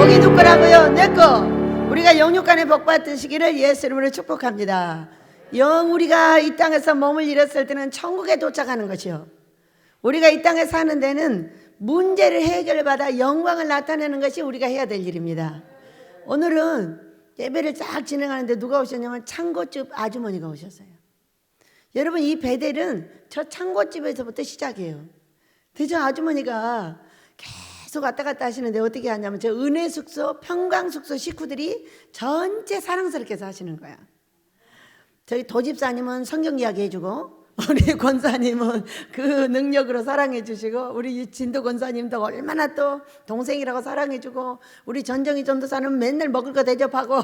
복이 누구 거라고요? 내 거. 우리가 영육간에 복 받으시기를 예수 이름으로 축복합니다. 우리가 이 땅에서 몸을 잃었을 때는 천국에 도착하는 것이요, 우리가 이 땅에 사는 데는 문제를 해결받아 영광을 나타내는 것이 우리가 해야 될 일입니다. 오늘은 예배를 쫙 진행하는데 누가 오셨냐면 창고집 아주머니가 오셨어요. 여러분, 이 베델은 저 창고집에서부터 시작이에요. 근데 저 아주머니가 계속 왔다 갔다 하시는데 어떻게 하냐면 저 은혜숙소, 평강숙소 식구들이 전체 사랑스럽게 사시는 거야. 저희 도집사님은 성경 이야기 해주고, 우리 권사님은 그 능력으로 사랑해 주시고, 우리 진도 권사님도 얼마나 또 동생이라고 사랑해 주고, 우리 전정희 전도사는 맨날 먹을 거 대접하고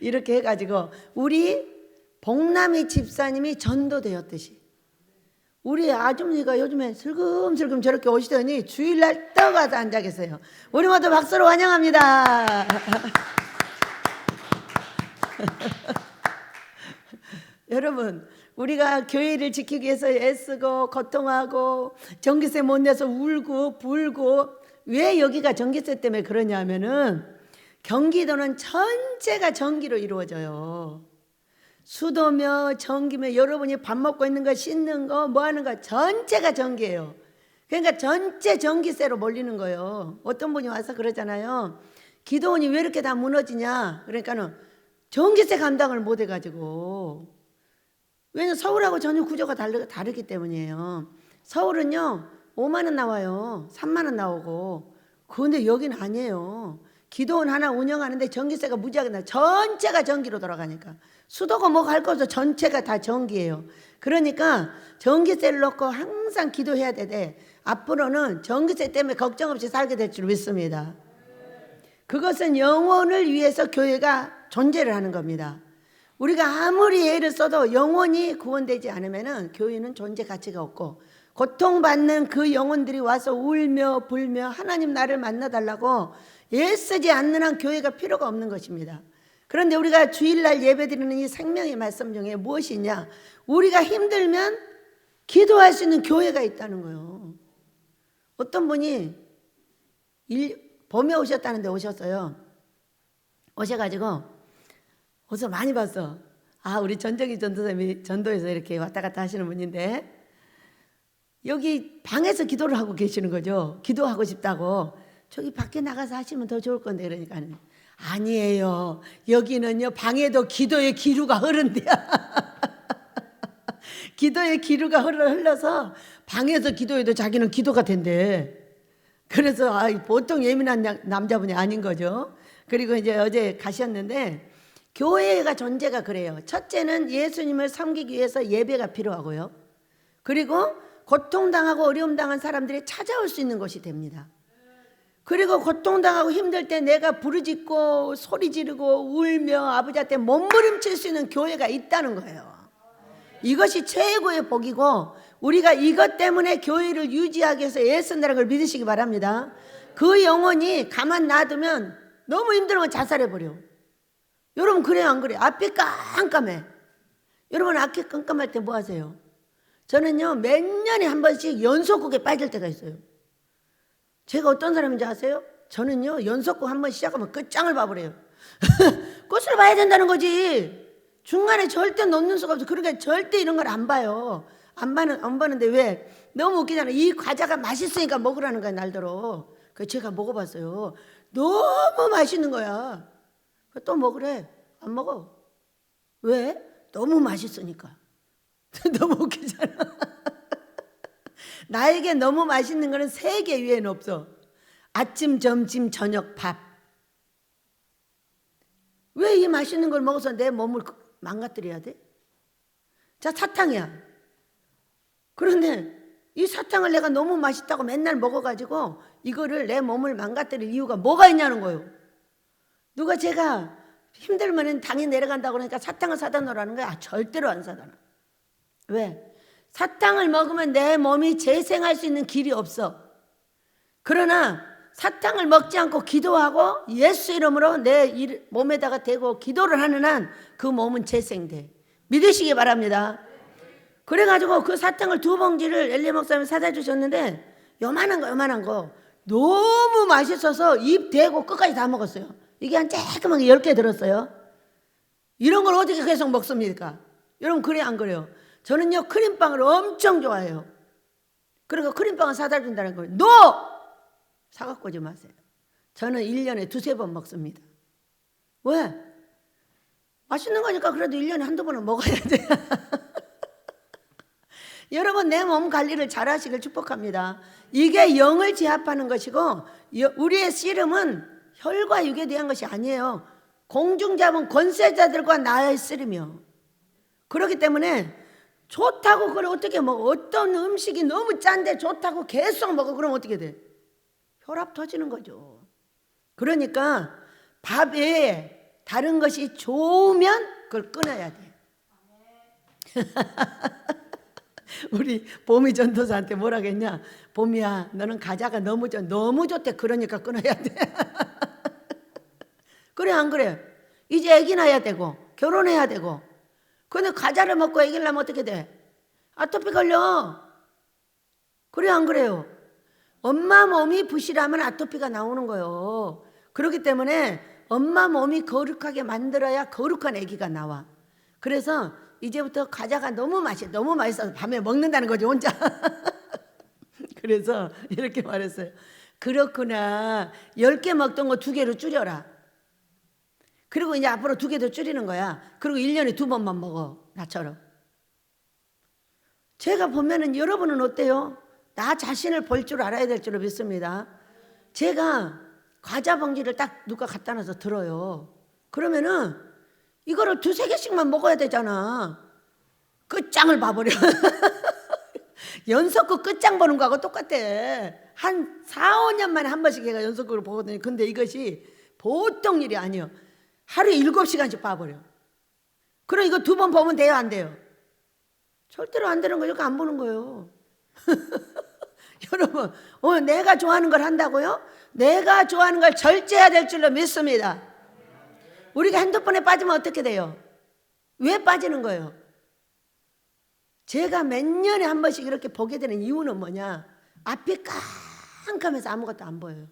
이렇게 해가지고 우리 복남이 집사님이 전도되었듯이 우리 아주머니가 요즘에 슬금슬금 저렇게 오시더니 주일날 떠가서 앉아 계세요. 우리 모두 박수로 환영합니다. 여러분, 우리가 교회를 지키기 위해서 애쓰고 고통하고 전기세 못 내서 울고 불고, 왜 여기가 전기세 때문에 그러냐면은 경기도는 전체가 전기로 이루어져요. 수도며 전기며 여러분이 밥 먹고 있는 거, 씻는 거, 뭐 하는 거 전체가 전기예요. 그러니까 전체 전기세로 몰리는 거예요. 어떤 분이 와서 그러잖아요. 기도원이 왜 이렇게 다 무너지냐? 그러니까는 전기세 감당을 못 해가지고. 왜냐면 서울하고 전혀 구조가 다르기 때문이에요. 서울은요 5만 원 나와요. 3만 원 나오고. 그런데 여기는 아니에요. 기도원 하나 운영하는데 전기세가 무지하게 나요. 전체가 전기로 돌아가니까. 수도가 뭐 갈 거 없어. 전체가 다 전기예요. 그러니까 전기세를 놓고 항상 기도해야 되되, 앞으로는 전기세 때문에 걱정 없이 살게 될 줄 믿습니다. 그것은 영혼을 위해서 교회가 존재를 하는 겁니다. 우리가 아무리 애를 써도 영혼이 구원되지 않으면 교회는 존재 가치가 없고, 고통받는 그 영혼들이 와서 울며 불며 하나님 나를 만나달라고 애쓰지 않는 한 교회가 필요가 없는 것입니다. 그런데 우리가 주일날 예배드리는 이 생명의 말씀 중에 무엇이냐, 우리가 힘들면 기도할 수 있는 교회가 있다는 거예요. 어떤 분이 봄에 오셨다는데 오셨어요. 오셔가지고 옷을 많이 봤어. 우리 전정희 전도사님이 전도에서 이렇게 왔다 갔다 하시는 분인데, 여기 방에서 기도를 하고 계시는 거죠. 기도하고 싶다고. 저기 밖에 나가서 하시면 더 좋을 건데. 그러니까 아니에요. 여기는요 방에도 기도의 기류가 흐른대요. 기도의 기류가 흘러서 방에서 기도해도 자기는 기도가 된대. 그래서 보통 예민한 남자분이 아닌 거죠. 그리고 이제 어제 가셨는데, 교회가 존재가 그래요. 첫째는 예수님을 섬기기 위해서 예배가 필요하고요. 그리고 고통당하고 어려움당한 사람들이 찾아올 수 있는 곳이 됩니다. 그리고 고통당하고 힘들 때 내가 부르짖고 소리 지르고 울며 아버지한테 몸부림칠 수 있는 교회가 있다는 거예요. 이것이 최고의 복이고, 우리가 이것 때문에 교회를 유지하기 위해서 애쓴다는 걸 믿으시기 바랍니다. 그 영혼이 가만 놔두면 너무 힘들면 자살해버려. 여러분, 그래요 안 그래요? 앞이 깜깜해. 여러분, 앞이 깜깜할 때 뭐 하세요? 저는요 몇 년에 한 번씩 연속극에 빠질 때가 있어요. 제가 어떤 사람인지 아세요? 저는요 연속극 한 번 시작하면 끝장을 봐버려요. 끝을 봐야 된다는 거지. 중간에 절대 놓는 수가 없어. 그러니까 절대 이런 걸 안 봐요. 안 보는데 왜? 너무 웃기잖아요. 이 과자가 맛있으니까 먹으라는 거야, 날더러. 그래서 제가 먹어봤어요. 너무 맛있는 거야. 또 먹으래. 안 먹어. 왜? 너무 맛있으니까. 너무 웃기잖아. 나에게 너무 맛있는 거는 3개 위에는 없어. 아침, 점심, 저녁, 밥. 왜 이 맛있는 걸 먹어서 내 몸을 망가뜨려야 돼? 자, 사탕이야. 그런데 이 사탕을 내가 너무 맛있다고 맨날 먹어가지고 이거를 내 몸을 망가뜨릴 이유가 뭐가 있냐는 거예요. 누가 제가 힘들면 당이 내려간다고 그러니까 사탕을 사다 놓으라는 거야. 절대로 안 사다 놔. 왜? 사탕을 먹으면 내 몸이 재생할 수 있는 길이 없어. 그러나 사탕을 먹지 않고 기도하고 예수 이름으로 내 몸에다가 대고 기도를 하는 한 그 몸은 재생돼. 믿으시기 바랍니다. 그래가지고 그 사탕을 2봉지를 엘리 목사님이 사다 주셨는데, 요만한 거 너무 맛있어서 입 대고 끝까지 다 먹었어요. 이게 한 쬐끄맣게 10개 들었어요. 이런 걸 어떻게 계속 먹습니까? 여러분 그래요 안 그래요? 저는요 크림빵을 엄청 좋아해요. 그러니까 크림빵을 사다 준다는 거예요. NO! 사갖고 오지 마세요. 저는 1년에 2-3번 먹습니다. 왜? 맛있는 거니까 그래도 1년에 한두 번은 먹어야 돼요. 여러분 내 몸 관리를 잘 하시길 축복합니다. 이게 영을 제압하는 것이고 우리의 씨름은 혈과 육에 대한 것이 아니에요. 공중 잡은 권세자들과 나의 씨름이요. 그렇기 때문에 좋다고 그걸 어떻게 먹어? 어떤 음식이 너무 짠데 좋다고 계속 먹어. 그럼 어떻게 돼? 혈압 터지는 거죠. 그러니까 밥에 다른 것이 좋으면 그걸 끊어야 돼. 우리 봄이 전도사한테 뭐라고 했냐? 봄이야 너는 과자가 너무 좋대. 그러니까 끊어야 돼. 그래 안 그래? 이제 애기 낳아야 되고 결혼해야 되고 근데 과자를 먹고 애기를 낳으면 어떻게 돼? 아토피 걸려. 그래 안 그래요? 엄마 몸이 부실하면 아토피가 나오는 거예요. 그렇기 때문에 엄마 몸이 거룩하게 만들어야 거룩한 애기가 나와. 그래서 이제부터 과자가 너무 맛있어서 밤에 먹는다는 거죠 혼자. 그래서 이렇게 말했어요. 그렇구나. 10개 먹던 거 2개로 줄여라. 그리고 이제 앞으로 2개 더 줄이는 거야. 그리고 1년에 2번만 먹어. 나처럼. 제가 보면은 여러분은 어때요? 나 자신을 볼 줄 알아야 될 줄로 믿습니다. 제가 과자 봉지를 딱 누가 갖다 놔서 들어요. 그러면은 이거를 2-3개씩만 먹어야 되잖아. 끝장을 봐버려. 연속극 끝장 보는 거하고 똑같아. 한 4-5년 만에 한 번씩 얘가 연속극을 보거든요. 근데 이것이 보통 일이 아니에요. 하루에 7시간씩 봐버려. 그럼 이거 2번 보면 돼요 안 돼요? 절대로 안 되는 거예요. 안 보는 거예요. 여러분 내가 좋아하는 걸 한다고요? 내가 좋아하는 걸 절제해야 될 줄로 믿습니다. 우리가 핸드폰에 빠지면 어떻게 돼요? 왜 빠지는 거예요? 제가 몇 년에 한 번씩 이렇게 보게 되는 이유는 뭐냐? 앞이 깜깜해서 아무것도 안 보여요.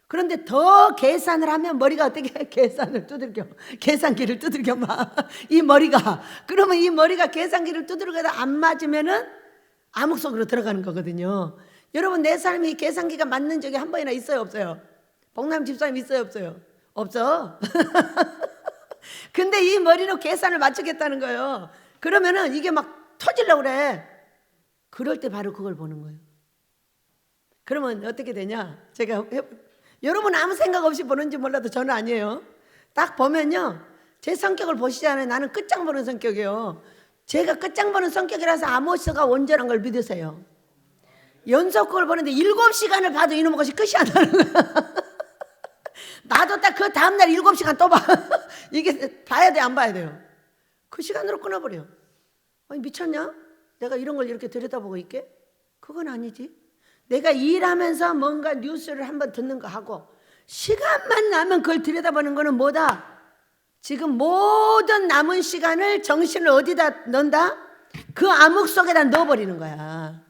그런데 더 계산을 하면 머리가 어떻게 계산을 두들겨. 계산기를 두들겨 막. 이 머리가. 그러면 이 머리가 계산기를 두들겨도 안 맞으면은 암흑 속으로 들어가는 거거든요. 여러분 내 삶이 계산기가 맞는 적이 한 번이나 있어요 없어요? 복남 집사님 있어요 없어요? 없어. 근데 이 머리로 계산을 맞추겠다는 거예요. 그러면은 이게 막 터지려고 그래. 그럴 때 바로 그걸 보는 거예요. 그러면 어떻게 되냐? 여러분 아무 생각 없이 보는지 몰라도 저는 아니에요. 딱 보면요. 제 성격을 보시잖아요. 나는 끝장 보는 성격이에요. 제가 끝장 보는 성격이라서 아모스가 온전한 걸 믿으세요. 연속극을 보는데 7시간을 봐도 이놈의 것이 끝이 안 나는 거야. 나도 딱 그 다음날 7시간 또 봐. 이게 봐야 돼 안 봐야 돼요? 그 시간으로 끊어버려. 아니 미쳤냐? 내가 이런 걸 이렇게 들여다보고 있게? 그건 아니지. 내가 일하면서 뭔가 뉴스를 한번 듣는 거 하고 시간만 나면 그걸 들여다보는 거는 뭐다? 지금 모든 남은 시간을 정신을 어디다 넣는다? 그 암흑 속에다 넣어버리는 거야.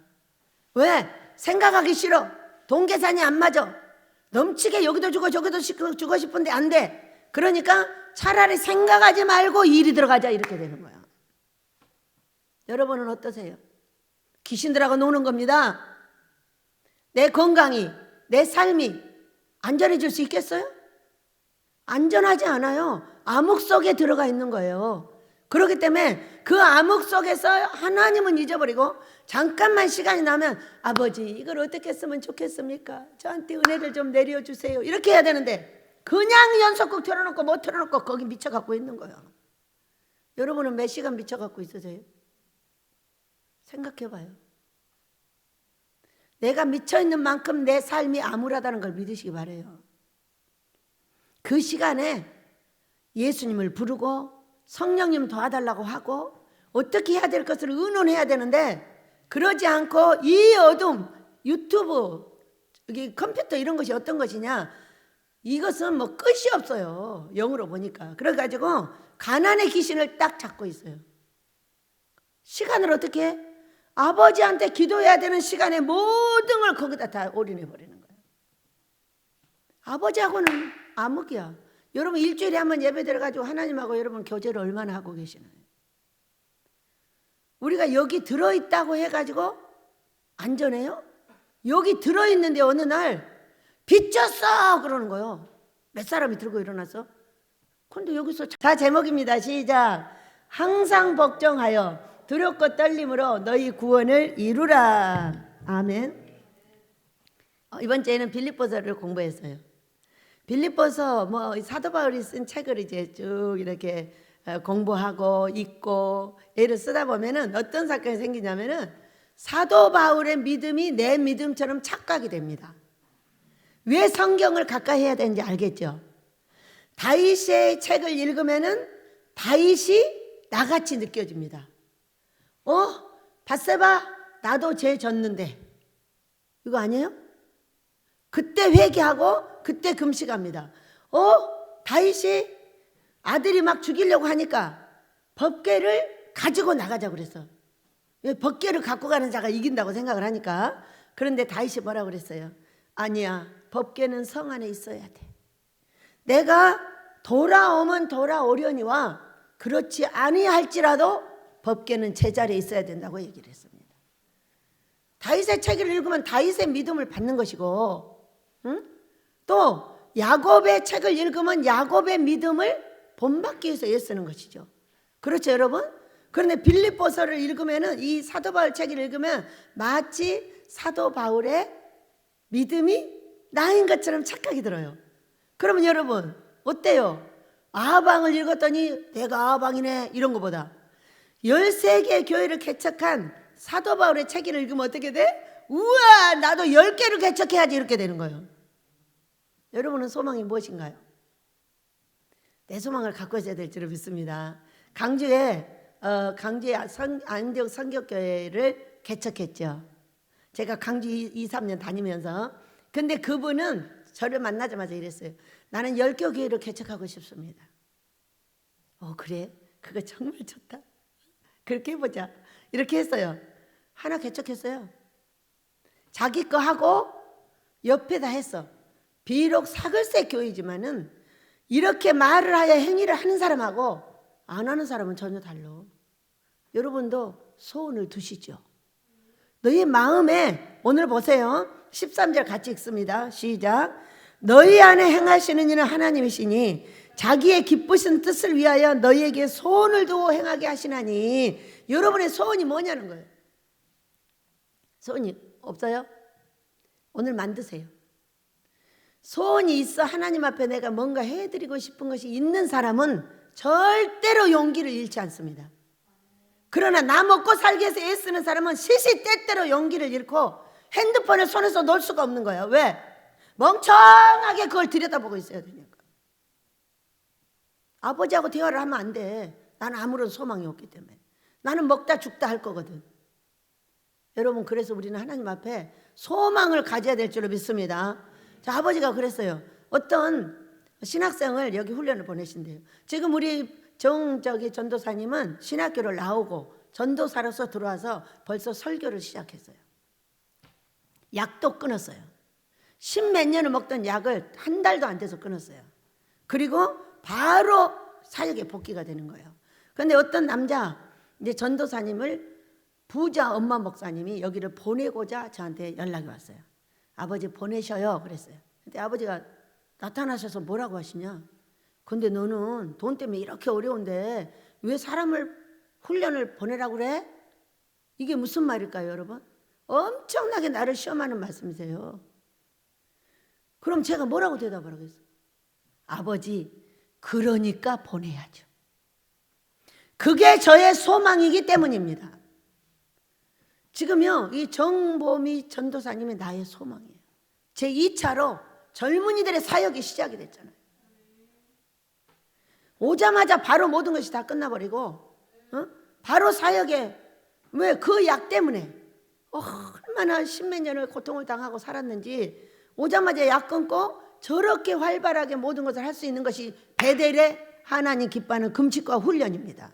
왜? 생각하기 싫어. 돈 계산이 안 맞아. 넘치게 여기도 주고 저기도 주고 싶은데 안 돼. 그러니까 차라리 생각하지 말고 일이 들어가자 이렇게 되는 거야. 여러분은 어떠세요? 귀신들하고 노는 겁니다. 내 건강이, 내 삶이 안전해질 수 있겠어요? 안전하지 않아요. 암흑 속에 들어가 있는 거예요. 그렇기 때문에 그 암흑 속에서 하나님은 잊어버리고 잠깐만 시간이 나면 아버지 이걸 어떻게 했으면 좋겠습니까? 저한테 은혜를 좀 내려주세요. 이렇게 해야 되는데 그냥 연속극 틀어놓고 못 틀어놓고 거기 미쳐갖고 있는 거예요. 여러분은 몇 시간 미쳐갖고 있으세요? 생각해봐요. 내가 미쳐있는 만큼 내 삶이 암울하다는 걸 믿으시기 바라요. 그 시간에 예수님을 부르고 성령님 도와달라고 하고 어떻게 해야 될 것을 의논해야 되는데 그러지 않고 이 어둠, 유튜브, 여기 컴퓨터 이런 것이 어떤 것이냐? 이것은 뭐 끝이 없어요. 영으로 보니까. 그래가지고 가난의 귀신을 딱 잡고 있어요. 시간을 어떻게 해? 아버지한테 기도해야 되는 시간에 모든 걸 거기다 다 올인해 버리는 거예요. 아버지하고는 암흑이야. 여러분 일주일에 한번 예배 드려가지고 하나님하고 여러분 교제를 얼마나 하고 계시나요? 우리가 여기 들어있다고 해가지고 안전해요? 여기 들어있는데 어느 날 비쳤어 그러는 거예요. 몇 사람이 들고 일어나서. 근데 여기서 자, 제목입니다. 시작. 항상 걱정하여 두렵고 떨림으로 너희 구원을 이루라. 아멘. 이번 주에는 빌립보서를 공부했어요. 빌립보서 뭐 사도 바울이 쓴 책을 이제 쭉 이렇게 공부하고 읽고 애를 쓰다 보면은 어떤 사건이 생기냐면은 사도 바울의 믿음이 내 믿음처럼 착각이 됩니다. 왜 성경을 가까이 해야 되는지 알겠죠? 다윗의 책을 읽으면은 다윗이 나같이 느껴집니다. 밧세바 나도 죄 졌는데 이거 아니에요? 그때 회개하고 그때 금식합니다. 다윗이 아들이 막 죽이려고 하니까 법궤를 가지고 나가자고 그랬어. 법궤를 갖고 가는 자가 이긴다고 생각을 하니까. 그런데 다윗이 뭐라고 그랬어요? 아니야, 법궤는 성 안에 있어야 돼. 내가 돌아오면 돌아오려니와 그렇지 아니할지라도 법궤는 제자리에 있어야 된다고 얘기를 했습니다. 다윗의 책을 읽으면 다윗의 믿음을 받는 것이고, 또 야곱의 책을 읽으면 야곱의 믿음을 본받기 위해서 애쓰는 것이죠. 그렇죠 여러분? 그런데 빌립보서를 읽으면은 이 사도 바울 책을 읽으면 마치 사도 바울의 믿음이 나인 것처럼 착각이 들어요. 그러면 여러분 어때요? 아하방을 읽었더니 내가 아하방이네 이런 것보다 13개의 교회를 개척한 사도 바울의 책을 읽으면 어떻게 돼? 우와 나도 10개를 개척해야지 이렇게 되는 거예요. 여러분은 소망이 무엇인가요? 내 소망을 갖고 있어야 될 줄 믿습니다. 강주에 안디옥 성격교회를 개척했죠. 제가 강주 2, 3년 다니면서. 근데 그분은 저를 만나자마자 이랬어요. 나는 10개 교회를 개척하고 싶습니다. 그래? 그거 정말 좋다. 그렇게 해보자. 이렇게 했어요. 하나 개척했어요. 자기 거 하고 옆에다 했어. 비록 사글세 교회지만은 이렇게 말을 하여 행위를 하는 사람하고 안 하는 사람은 전혀 달라. 여러분도 소원을 두시죠. 너희 마음에 오늘 보세요. 13절 같이 읽습니다. 시작. 너희 안에 행하시는 이는 하나님이시니 자기의 기쁘신 뜻을 위하여 너희에게 소원을 두고 행하게 하시나니. 여러분의 소원이 뭐냐는 거예요. 소원이 없어요? 오늘 만드세요. 소원이 있어 하나님 앞에 내가 뭔가 해드리고 싶은 것이 있는 사람은 절대로 용기를 잃지 않습니다. 그러나 나 먹고 살기 위해서 애쓰는 사람은 시시때때로 용기를 잃고 핸드폰을 손에서 놓을 수가 없는 거예요. 왜? 멍청하게 그걸 들여다보고 있어야 되니까. 아버지하고 대화를 하면 안 돼. 나는 아무런 소망이 없기 때문에. 나는 먹다 죽다 할 거거든. 여러분 그래서 우리는 하나님 앞에 소망을 가져야 될 줄로 믿습니다. 자, 아버지가 그랬어요. 어떤 신학생을 여기 훈련을 보내신대요. 지금 우리 전도사님은 신학교를 나오고 전도사로서 들어와서 벌써 설교를 시작했어요. 약도 끊었어요. 10몇 년을 먹던 약을 한 달도 안 돼서 끊었어요. 그리고 바로 사역에 복귀가 되는 거예요. 그런데 어떤 남자 이제 전도사님을 부자 엄마 목사님이 여기를 보내고자 저한테 연락이 왔어요. 아버지 보내셔요 그랬어요. 근데 아버지가 나타나셔서 뭐라고 하시냐. 근데 너는 돈 때문에 이렇게 어려운데 왜 사람을 훈련을 보내라고 그래? 이게 무슨 말일까요 여러분? 엄청나게 나를 시험하는 말씀이세요. 그럼 제가 뭐라고 대답을 하겠어요? 아버지 그러니까 보내야죠. 그게 저의 소망이기 때문입니다. 지금요 이 정보미 전도사님이 나의 소망이에요. 제 2차로 젊은이들의 사역이 시작이 됐잖아요. 오자마자 바로 모든 것이 다 끝나버리고 바로 사역에 왜 그 약 때문에 얼마나 10몇 년을 고통을 당하고 살았는지 오자마자 약 끊고 저렇게 활발하게 모든 것을 할 수 있는 것이 베델의 하나님 기뻐하는 금식과 훈련입니다.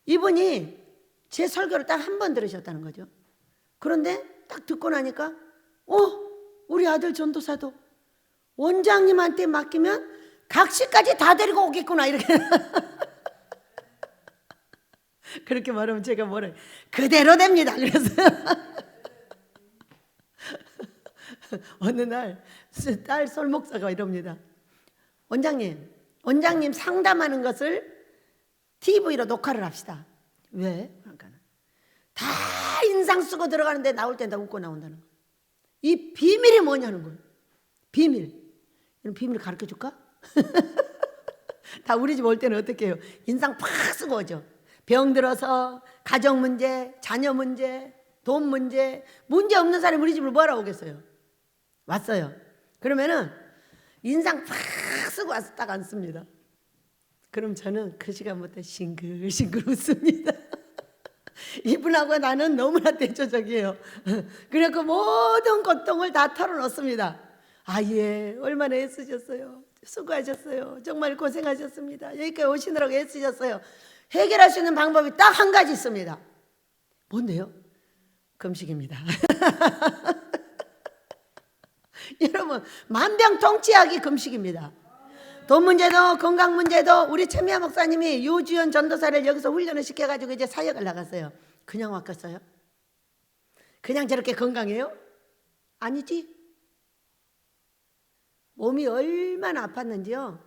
이분이 제 설교를 딱 한 번 들으셨다는 거죠. 그런데 딱 듣고 나니까 우리 아들 전도사도 원장님한테 맡기면 각시까지 다 데리고 오겠구나 이렇게 그렇게 말하면 제가 뭐래 그대로 됩니다. 그래서 어느 날 딸 솔목사가 이럽니다. 원장님 상담하는 것을 TV로 녹화를 합시다. 왜? 그러니까 다 인상 쓰고 들어가는데 나올 때 다 웃고 나온다는 거예요. 이 비밀이 뭐냐는 거예요. 비밀. 이런 비밀 가르쳐 줄까? 다 우리 집 올 때는 어떻게 해요? 인상 팍 쓰고 오죠. 병들어서 가정 문제, 자녀 문제, 돈 문제, 문제 없는 사람이 우리 집을 뭐하러 오겠어요? 왔어요. 그러면은 인상 팍 쓰고 와서 딱 앉습니다. 그럼 저는 그 시간부터 싱글싱글 웃습니다. 이분하고 나는 너무나 대조적이에요. 그래서 모든 고통을 다 털어놓습니다. 아, 예, 얼마나 애쓰셨어요. 수고하셨어요. 정말 고생하셨습니다. 여기까지 오시느라고 애쓰셨어요. 해결할 수 있는 방법이 딱 한 가지 있습니다. 뭔데요? 금식입니다. 여러분, 만병통치약이 금식입니다. 돈 문제도 건강 문제도 우리 최미아 목사님이 유주연 전도사를 여기서 훈련을 시켜가지고 이제 사역을 나갔어요. 그냥 왔겠어요? 그냥 저렇게 건강해요? 아니지. 몸이 얼마나 아팠는지요.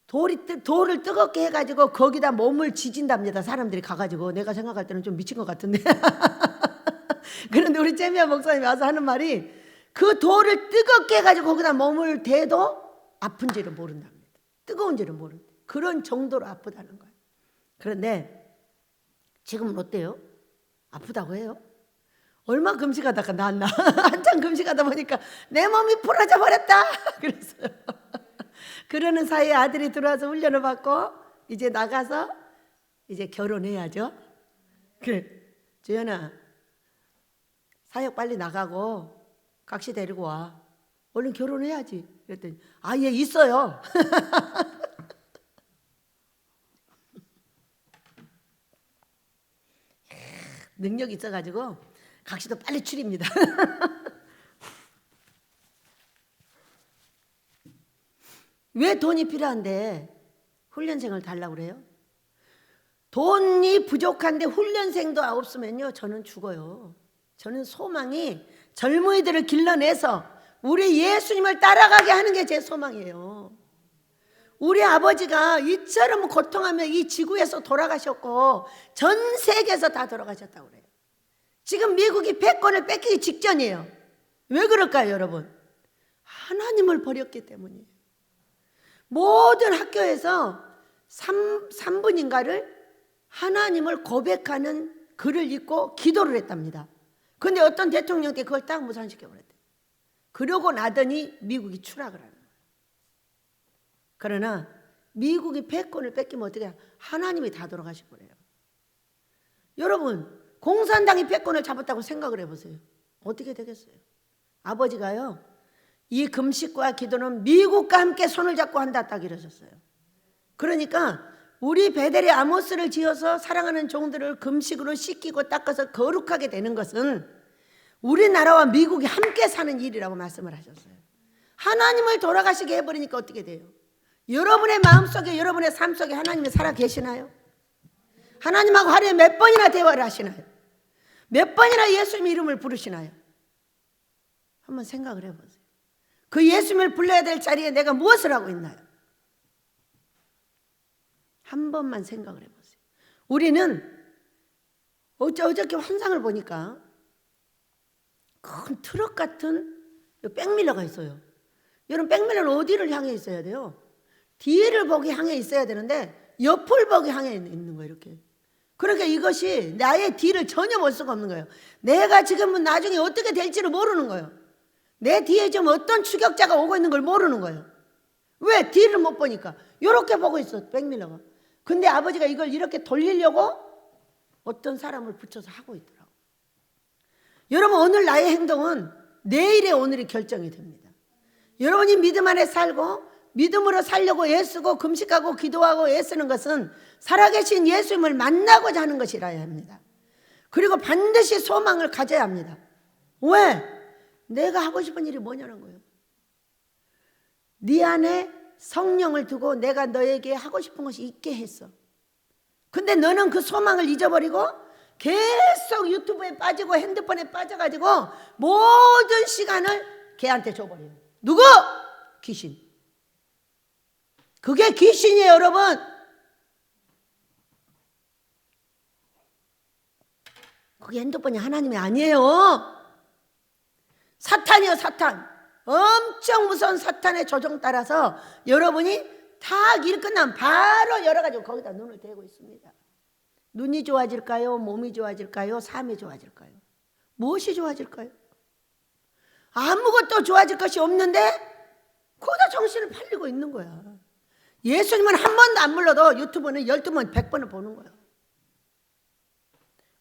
돌을 뜨겁게 해가지고 거기다 몸을 지진답니다. 사람들이 가가지고. 내가 생각할 때는 좀 미친 것 같은데. 그런데 우리 최미아 목사님이 와서 하는 말이 그 돌을 뜨겁게 해가지고 거기다 몸을 대도 아픈지를 모른답니다. 뜨거운지를 모른다. 그런 정도로 아프다는 거예요. 그런데 지금은 어때요? 아프다고 해요? 얼마 금식하다가 나았나? 한참 금식하다 보니까 내 몸이 부러져 버렸다. 그랬어요. 그러는 사이에 아들이 들어와서 훈련을 받고 이제 나가서 이제 결혼해야죠. 그래, 주연아, 사역 빨리 나가고 각시 데리고 와. 얼른 결혼해야지. 그랬더니 아, 예, 있어요. 능력이 있어가지고 각시도 빨리 추립니다. 왜 돈이 필요한데 훈련생을 달라고 그래요? 돈이 부족한데 훈련생도 없으면요, 저는 죽어요. 저는 소망이 젊은이들을 길러내서 우리 예수님을 따라가게 하는 게 제 소망이에요. 우리 아버지가 이처럼 고통하며 이 지구에서 돌아가셨고 전 세계에서 다 돌아가셨다고 그래요. 지금 미국이 패권을 뺏기기 직전이에요. 왜 그럴까요, 여러분? 하나님을 버렸기 때문이에요. 모든 학교에서 3분인가를 하나님을 고백하는 글을 읽고 기도를 했답니다. 그런데 어떤 대통령께 그걸 딱 무산시켜버렸대요. 그러고 나더니 미국이 추락을 하는 거예요. 그러나 미국이 패권을 뺏기면 어떻게 해요? 하나님이 다 돌아가실 거예요. 여러분, 공산당이 패권을 잡았다고 생각을 해보세요. 어떻게 되겠어요? 아버지가요, 이 금식과 기도는 미국과 함께 손을 잡고 한다 딱 이러셨어요. 그러니까 우리 베델의 아모스를 지어서 사랑하는 종들을 금식으로 씻기고 닦아서 거룩하게 되는 것은 우리나라와 미국이 함께 사는 일이라고 말씀을 하셨어요. 하나님을 돌아가시게 해버리니까 어떻게 돼요? 여러분의 마음속에, 여러분의 삶 속에 하나님이 살아 계시나요? 하나님하고 하루에 몇 번이나 대화를 하시나요? 몇 번이나 예수님 이름을 부르시나요? 한번 생각을 해보세요. 그 예수님을 불러야 될 자리에 내가 무엇을 하고 있나요? 한 번만 생각을 해보세요. 우리는 어저께 환상을 보니까 큰 트럭 같은 백밀러가 있어요. 여러분, 백밀러는 어디를 향해 있어야 돼요? 뒤를 보기 향해 있어야 되는데 옆을 보기 향해 있는 거예요, 이렇게. 그러니까 이것이 나의 뒤를 전혀 볼 수가 없는 거예요. 내가 지금은 나중에 어떻게 될지를 모르는 거예요. 내 뒤에 좀 어떤 추격자가 오고 있는 걸 모르는 거예요. 왜? 뒤를 못 보니까. 이렇게 보고 있어, 백밀러가. 근데 아버지가 이걸 이렇게 돌리려고 어떤 사람을 붙여서 하고 있더라고요. 여러분, 오늘 나의 행동은 내일의 오늘이 결정이 됩니다. 여러분이 믿음 안에 살고 믿음으로 살려고 애쓰고 금식하고 기도하고 애쓰는 것은 살아계신 예수님을 만나고자 하는 것이라야 합니다. 그리고 반드시 소망을 가져야 합니다. 왜? 내가 하고 싶은 일이 뭐냐는 거예요. 네 안에 성령을 두고 내가 너에게 하고 싶은 것이 있게 했어. 근데 너는 그 소망을 잊어버리고 계속 유튜브에 빠지고 핸드폰에 빠져가지고 모든 시간을 걔한테 줘버려요. 누구? 귀신. 그게 귀신이에요, 여러분. 그게 핸드폰이 하나님이 아니에요. 사탄이에요, 사탄. 엄청 무서운 사탄의 조종 따라서 여러분이 다 일 끝나면 바로 열어가지고 거기다 눈을 대고 있습니다. 눈이 좋아질까요? 몸이 좋아질까요? 삶이 좋아질까요? 무엇이 좋아질까요? 아무것도 좋아질 것이 없는데 거기다 정신을 팔리고 있는 거야. 예수님은 한 번도 안 불러도 유튜브는 12번, 100번을 보는 거야.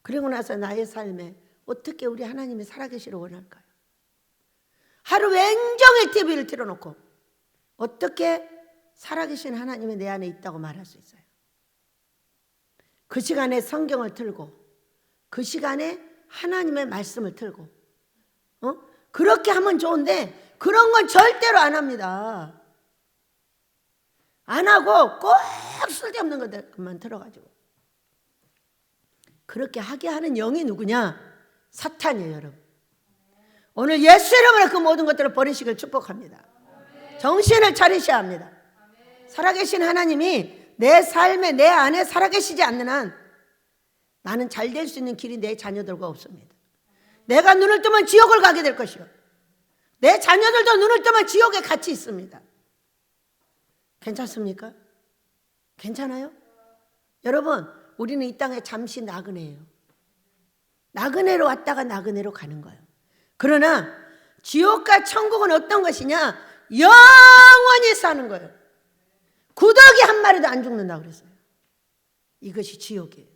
그리고 나서 나의 삶에 어떻게 우리 하나님이 살아계시를 원할까요? 하루 왼종일 TV를 틀어놓고 어떻게 살아계신 하나님이 내 안에 있다고 말할 수 있어요? 그 시간에 성경을 틀고 그 시간에 하나님의 말씀을 틀고 그렇게 하면 좋은데 그런 건 절대로 안 합니다. 안 하고 꼭 쓸데없는 것들만 들어가지고 그렇게 하게 하는 영이 누구냐? 사탄이에요, 여러분. 오늘 예수 이름으로 그 모든 것들을 버리시길 축복합니다. 정신을 차리셔야 합니다. 살아계신 하나님이 내 삶에 내 안에 살아계시지 않는 한 나는 잘 될 수 있는 길이 내 자녀들과 없습니다. 내가 눈을 뜨면 지옥을 가게 될 것이요, 내 자녀들도 눈을 뜨면 지옥에 같이 있습니다. 괜찮습니까? 괜찮아요? 여러분, 우리는 이 땅에 잠시 나그네예요. 나그네로 왔다가 나그네로 가는 거예요. 그러나 지옥과 천국은 어떤 것이냐? 영원히 사는 거예요. 구더기 한 마리도 안 죽는다고 그랬어요. 이것이 지옥이에요.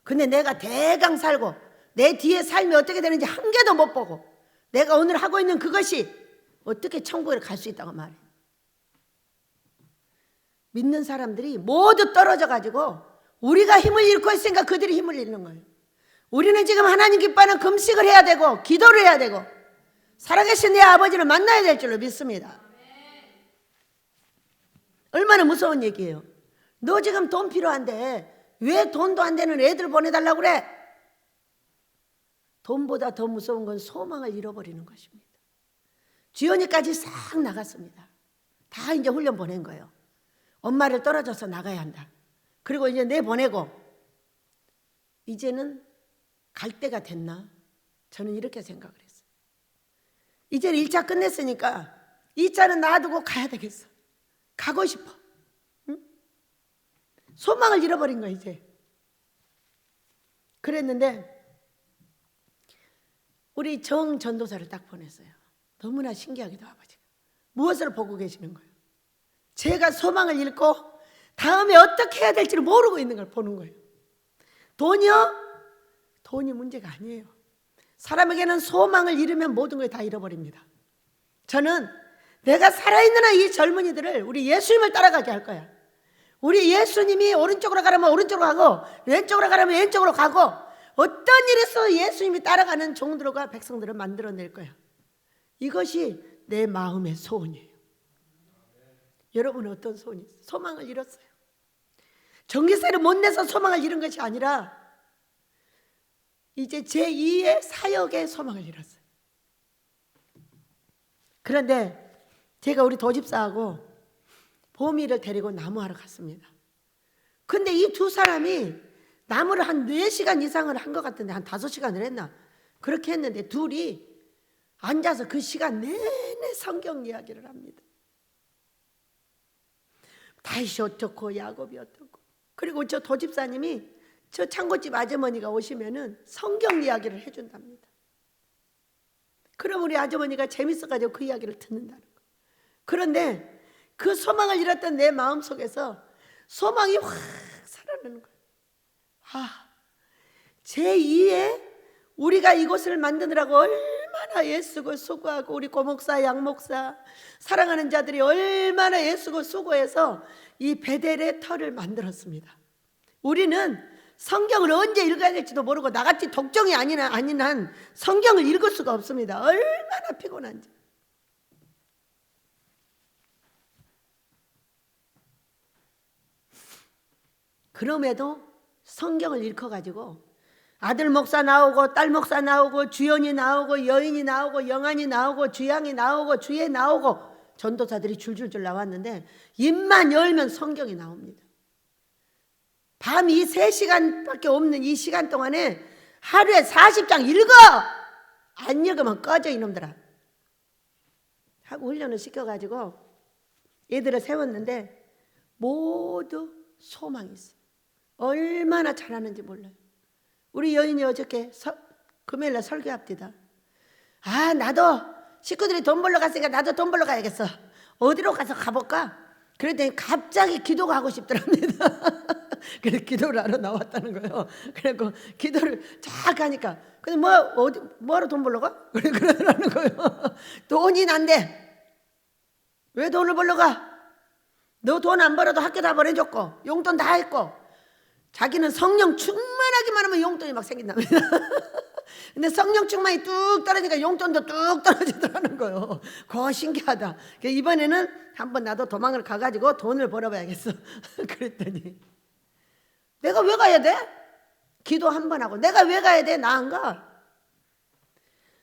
근데 내가 대강 살고 내 뒤에 삶이 어떻게 되는지 한 개도 못 보고 내가 오늘 하고 있는 그것이 어떻게 천국에 갈 수 있다고 말해요. 믿는 사람들이 모두 떨어져 가지고 우리가 힘을 잃고 있으니까 그들이 힘을 잃는 거예요. 우리는 지금 하나님 기뻐하는 금식을 해야 되고 기도를 해야 되고 살아계신 내 아버지를 만나야 될 줄로 믿습니다. 얼마나 무서운 얘기예요. 너 지금 돈 필요한데 왜 돈도 안 되는 애들 보내달라고 그래? 돈보다 더 무서운 건 소망을 잃어버리는 것입니다. 주연이까지 싹 나갔습니다. 다 이제 훈련 보낸 거예요. 엄마를 떨어져서 나가야 한다. 그리고 이제 내보내고 이제는 갈 때가 됐나? 저는 이렇게 생각을 했어요. 이제는 1차 끝냈으니까 2차는 놔두고 가야 되겠어. 가고 싶어. 응? 소망을 잃어버린 거야 이제. 그랬는데 우리 정 전도사를 딱 보냈어요. 너무나 신기하기도 아버지가. 무엇을 보고 계시는 거예요? 제가 소망을 잃고 다음에 어떻게 해야 될지를 모르고 있는 걸 보는 거예요. 돈이요? 돈이 문제가 아니에요. 사람에게는 소망을 잃으면 모든 걸 다 잃어버립니다. 저는 내가 살아있는 한 이 젊은이들을 우리 예수님을 따라가게 할 거야. 우리 예수님이 오른쪽으로 가라면 오른쪽으로 가고 왼쪽으로 가라면 왼쪽으로 가고 어떤 일에서 예수님이 따라가는 종들과 백성들을 만들어낼 거야. 이것이 내 마음의 소원이에요. 여러분은 어떤 소원이 있어요? 소망을 잃었어요. 전기세를 못 내서 소망을 잃은 것이 아니라 이제 제2의 사역의 소망을 잃었어요. 그런데 제가 우리 도집사하고 보미를 데리고 나무하러 갔습니다. 근데 이 두 사람이 나무를 한 4시간 이상을 한 것 같은데 한 5시간을 했나? 그렇게 했는데 둘이 앉아서 그 시간 내내 성경 이야기를 합니다. 다윗이 어떻고 야곱이 어떻고. 그리고 저 도집사님이 저 창고집 아주머니가 오시면은 성경 이야기를 해준답니다. 그럼 우리 아주머니가 재밌어가지고 그 이야기를 듣는다는 거. 그런데 그 소망을 잃었던 내 마음속에서 소망이 확 살아나는 거예요. 제2의 우리가 이곳을 만드느라고 얼마나 애쓰고 수고하고 우리 고목사 양목사 사랑하는 자들이 얼마나 애쓰고 수고해서 이 베델의 터를 만들었습니다. 우리는 성경을 언제 읽어야 될지도 모르고 나같이 독종이 아닌 한 성경을 읽을 수가 없습니다. 얼마나 피곤한지. 그럼에도 성경을 읽어가지고 아들 목사 나오고 딸 목사 나오고 주연이 나오고 여인이 나오고 영안이 나오고 주양이 나오고 주에 나오고 전도사들이 줄줄줄 나왔는데 입만 열면 성경이 나옵니다. 밤 이 3시간밖에 없는 이 시간 동안에 하루에 40장 읽어! 안 읽으면 꺼져 이놈들아 하고 훈련을 시켜가지고 얘들을 세웠는데 모두 소망이 있어. 얼마나 잘하는지 몰라요. 우리 여인이 어저께 금요일날 설교합디다. 아 나도 식구들이 돈 벌러 갔으니까 나도 돈 벌러 가야겠어. 어디로 가서 가볼까? 그랬더니 갑자기 기도가 하고 싶더랍니다. 그래서 기도를 하러 나왔다는 거예요. 그래서 기도를 쫙 하니까 근데 뭐하러 돈 벌러 가? 그러더라는 거예요. 돈이 난데 왜 돈을 벌러 가? 너 돈 안 벌어도 학교 다 보내줬고 용돈 다 했고 자기는 성령 충만하기만 하면 용돈이 막 생긴답니다. 근데 성령 충만이 뚝 떨어지니까 용돈도 뚝 떨어지더라는 거예요. 그거 신기하다. 이번에는 한번 나도 도망을 가가지고 돈을 벌어봐야겠어. 그랬더니 내가 왜 가야 돼? 기도 한 번 하고 내가 왜 가야 돼? 나 안 가.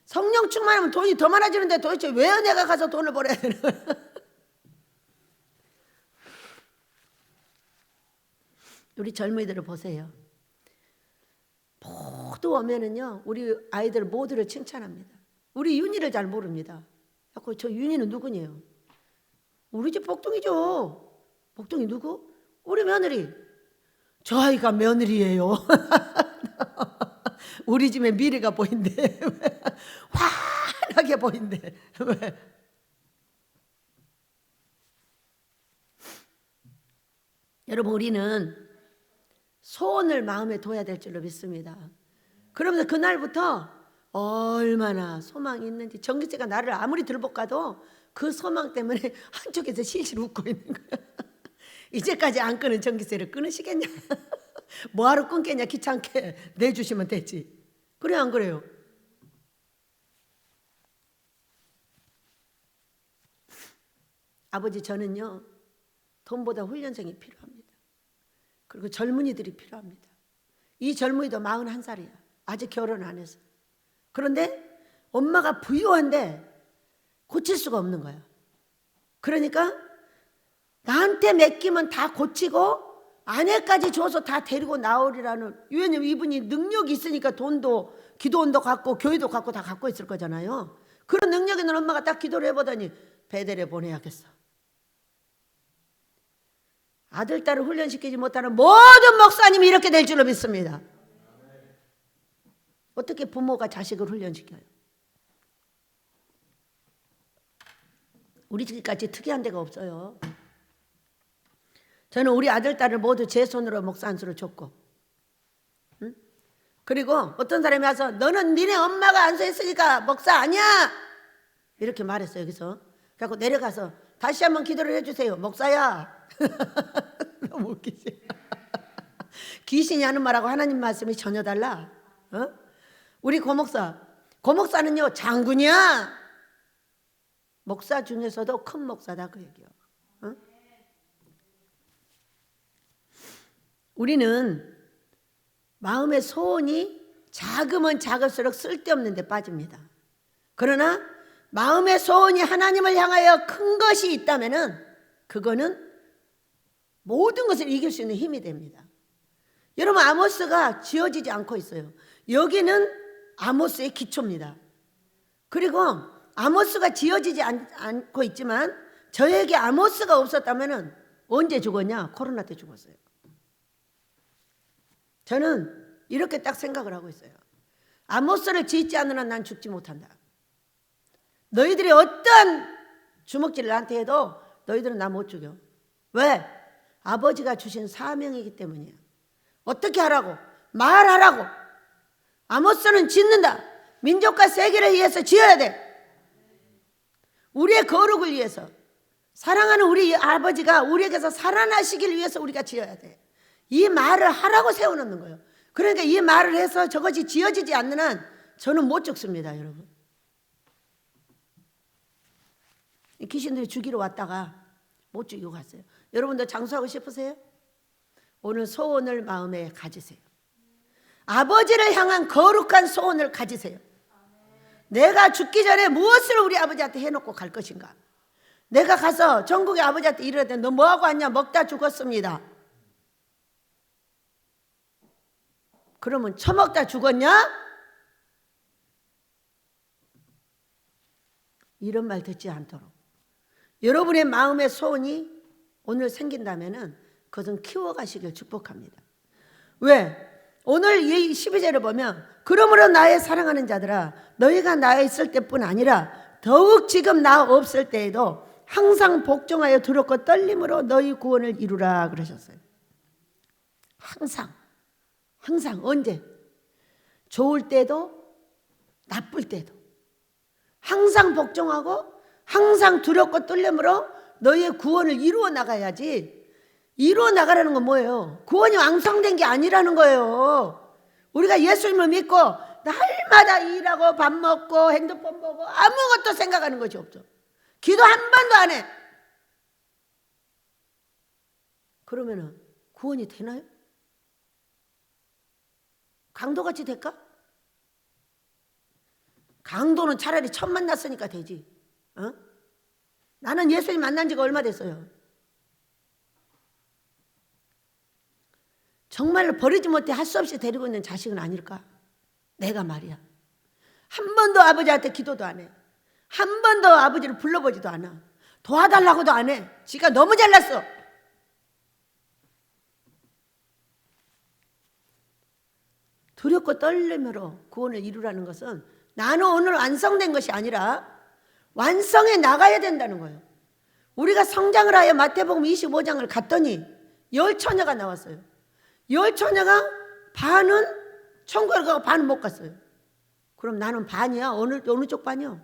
성령 충만하면 돈이 더 많아지는데 도대체 왜 내가 가서 돈을 벌어야 되나? 우리 젊은이들을 보세요. 모두 오면은요, 우리 아이들 모두를 칭찬합니다. 우리 윤희를 잘 모릅니다. 저 윤희는 누구냐요? 우리 집 복동이죠. 복동이 누구? 우리 며느리. 저 아이가 며느리예요. 우리 집에 미래가 보인대. 환하게 보인대. 왜? 여러분 우리는 소원을 마음에 둬야 될 줄로 믿습니다. 그러면서 그날부터 얼마나 소망이 있는지 전기세가 나를 아무리 들볶아도 그 소망 때문에 한쪽에서 실실 웃고 있는 거야. 이제까지 안 끄는 전기세를 끊으시겠냐? 뭐하러 끊겠냐? 귀찮게 내주시면 되지. 그래요 안 그래요? 아버지 저는요 돈보다 훈련생이 필요합니다. 그리고 젊은이들이 필요합니다. 이 젊은이도 41살이야. 아직 결혼 안 했어. 그런데 엄마가 부유한데 고칠 수가 없는 거야. 그러니까 나한테 맡기면 다 고치고 아내까지 줘서 다 데리고 나오리라는, 왜냐면 이분이 능력이 있으니까 돈도 기도원도 갖고 교회도 갖고 다 갖고 있을 거잖아요. 그런 능력 있는 엄마가 딱 기도를 해보더니 베델에 보내야겠어. 아들, 딸을 훈련시키지 못하는 모든 목사님이 이렇게 될 줄로 믿습니다. 어떻게 부모가 자식을 훈련시켜요? 우리 집같이 특이한 데가 없어요. 저는 우리 아들, 딸을 모두 제 손으로 목사 안수를 줬고, 응? 그리고 어떤 사람이 와서 너는 니네 엄마가 안수했으니까 목사 아니야! 이렇게 말했어요. 여기서. 그래서 내려가서 다시 한번 기도를 해주세요. 목사야. 너무 웃기지? 귀신이 하는 말하고 하나님 말씀이 전혀 달라. 어? 우리 고목사는요 장군이야. 목사 중에서도 큰 목사다 그 얘기요. 어? 우리는 마음의 소원이 작으면 작을수록 쓸데없는 데 빠집니다. 그러나 마음의 소원이 하나님을 향하여 큰 것이 있다면은 그거는 모든 것을 이길 수 있는 힘이 됩니다. 여러분 아모스가 지어지지 않고 있어요. 여기는 아모스의 기초입니다. 그리고 아모스가 지어지지 않고 있지만 저에게 아모스가 없었다면 언제 죽었냐? 코로나 때 죽었어요. 저는 이렇게 딱 생각을 하고 있어요. 아모스를 짓지 않는 한 난 죽지 못한다. 너희들이 어떤 주먹질을 나한테 해도 너희들은 나 못 죽여. 왜? 아버지가 주신 사명이기 때문이야. 어떻게 하라고? 말하라고. 아모스는 짓는다. 민족과 세계를 위해서 지어야 돼. 우리의 거룩을 위해서. 사랑하는 우리 아버지가 우리에게서 살아나시길 위해서 우리가 지어야 돼. 이 말을 하라고 세워놓는 거예요. 그러니까 이 말을 해서 저것이 지어지지 않는 한 저는 못 죽습니다, 여러분. 귀신들이 죽이러 왔다가 못 죽이고 갔어요. 여러분도 장수하고 싶으세요? 오늘 소원을 마음에 가지세요. 아버지를 향한 거룩한 소원을 가지세요. 내가 죽기 전에 무엇을 우리 아버지한테 해놓고 갈 것인가? 내가 가서 전국의 아버지한테 이르되 너 뭐하고 왔냐? 먹다 죽었습니다. 그러면 처먹다 죽었냐? 이런 말 듣지 않도록 여러분의 마음의 소원이 오늘 생긴다면 그것은 키워가시길 축복합니다. 왜? 오늘 이 12절을 보면 그러므로 나의 사랑하는 자들아 너희가 나에 있을 때뿐 아니라 더욱 지금 나 없을 때에도 항상 복종하여 두렵고 떨림으로 너희 구원을 이루라 그러셨어요. 항상 언제? 좋을 때도 나쁠 때도 항상 복종하고 항상 두렵고 떨림으로 너희의 구원을 이루어 나가야지. 이루어 나가라는 건 뭐예요? 구원이 완성된 게 아니라는 거예요. 우리가 예수님을 믿고 날마다 일하고 밥 먹고 핸드폰 보고 아무것도 생각하는 것이 없죠. 기도 한 번도 안 해. 그러면은 구원이 되나요? 강도같이 될까? 강도는 차라리 처음 만났으니까 되지. 어? 나는 예수님 만난 지가 얼마 됐어요. 정말로 버리지 못해 할 수 없이 데리고 있는 자식은 아닐까? 내가 말이야. 한 번도 아버지한테 기도도 안 해. 한 번도 아버지를 불러보지도 않아. 도와달라고도 안 해. 지가 너무 잘났어. 두렵고 떨림으로 구원을 이루라는 것은 나는 오늘 완성된 것이 아니라 완성해 나가야 된다는 거예요. 우리가 성장을 하여 마태복음 25장을 갔더니 10처녀가 나왔어요. 10처녀가 반은 천국을 가고 반은 못 갔어요. 그럼 나는 반이야? 어느 쪽 반이요?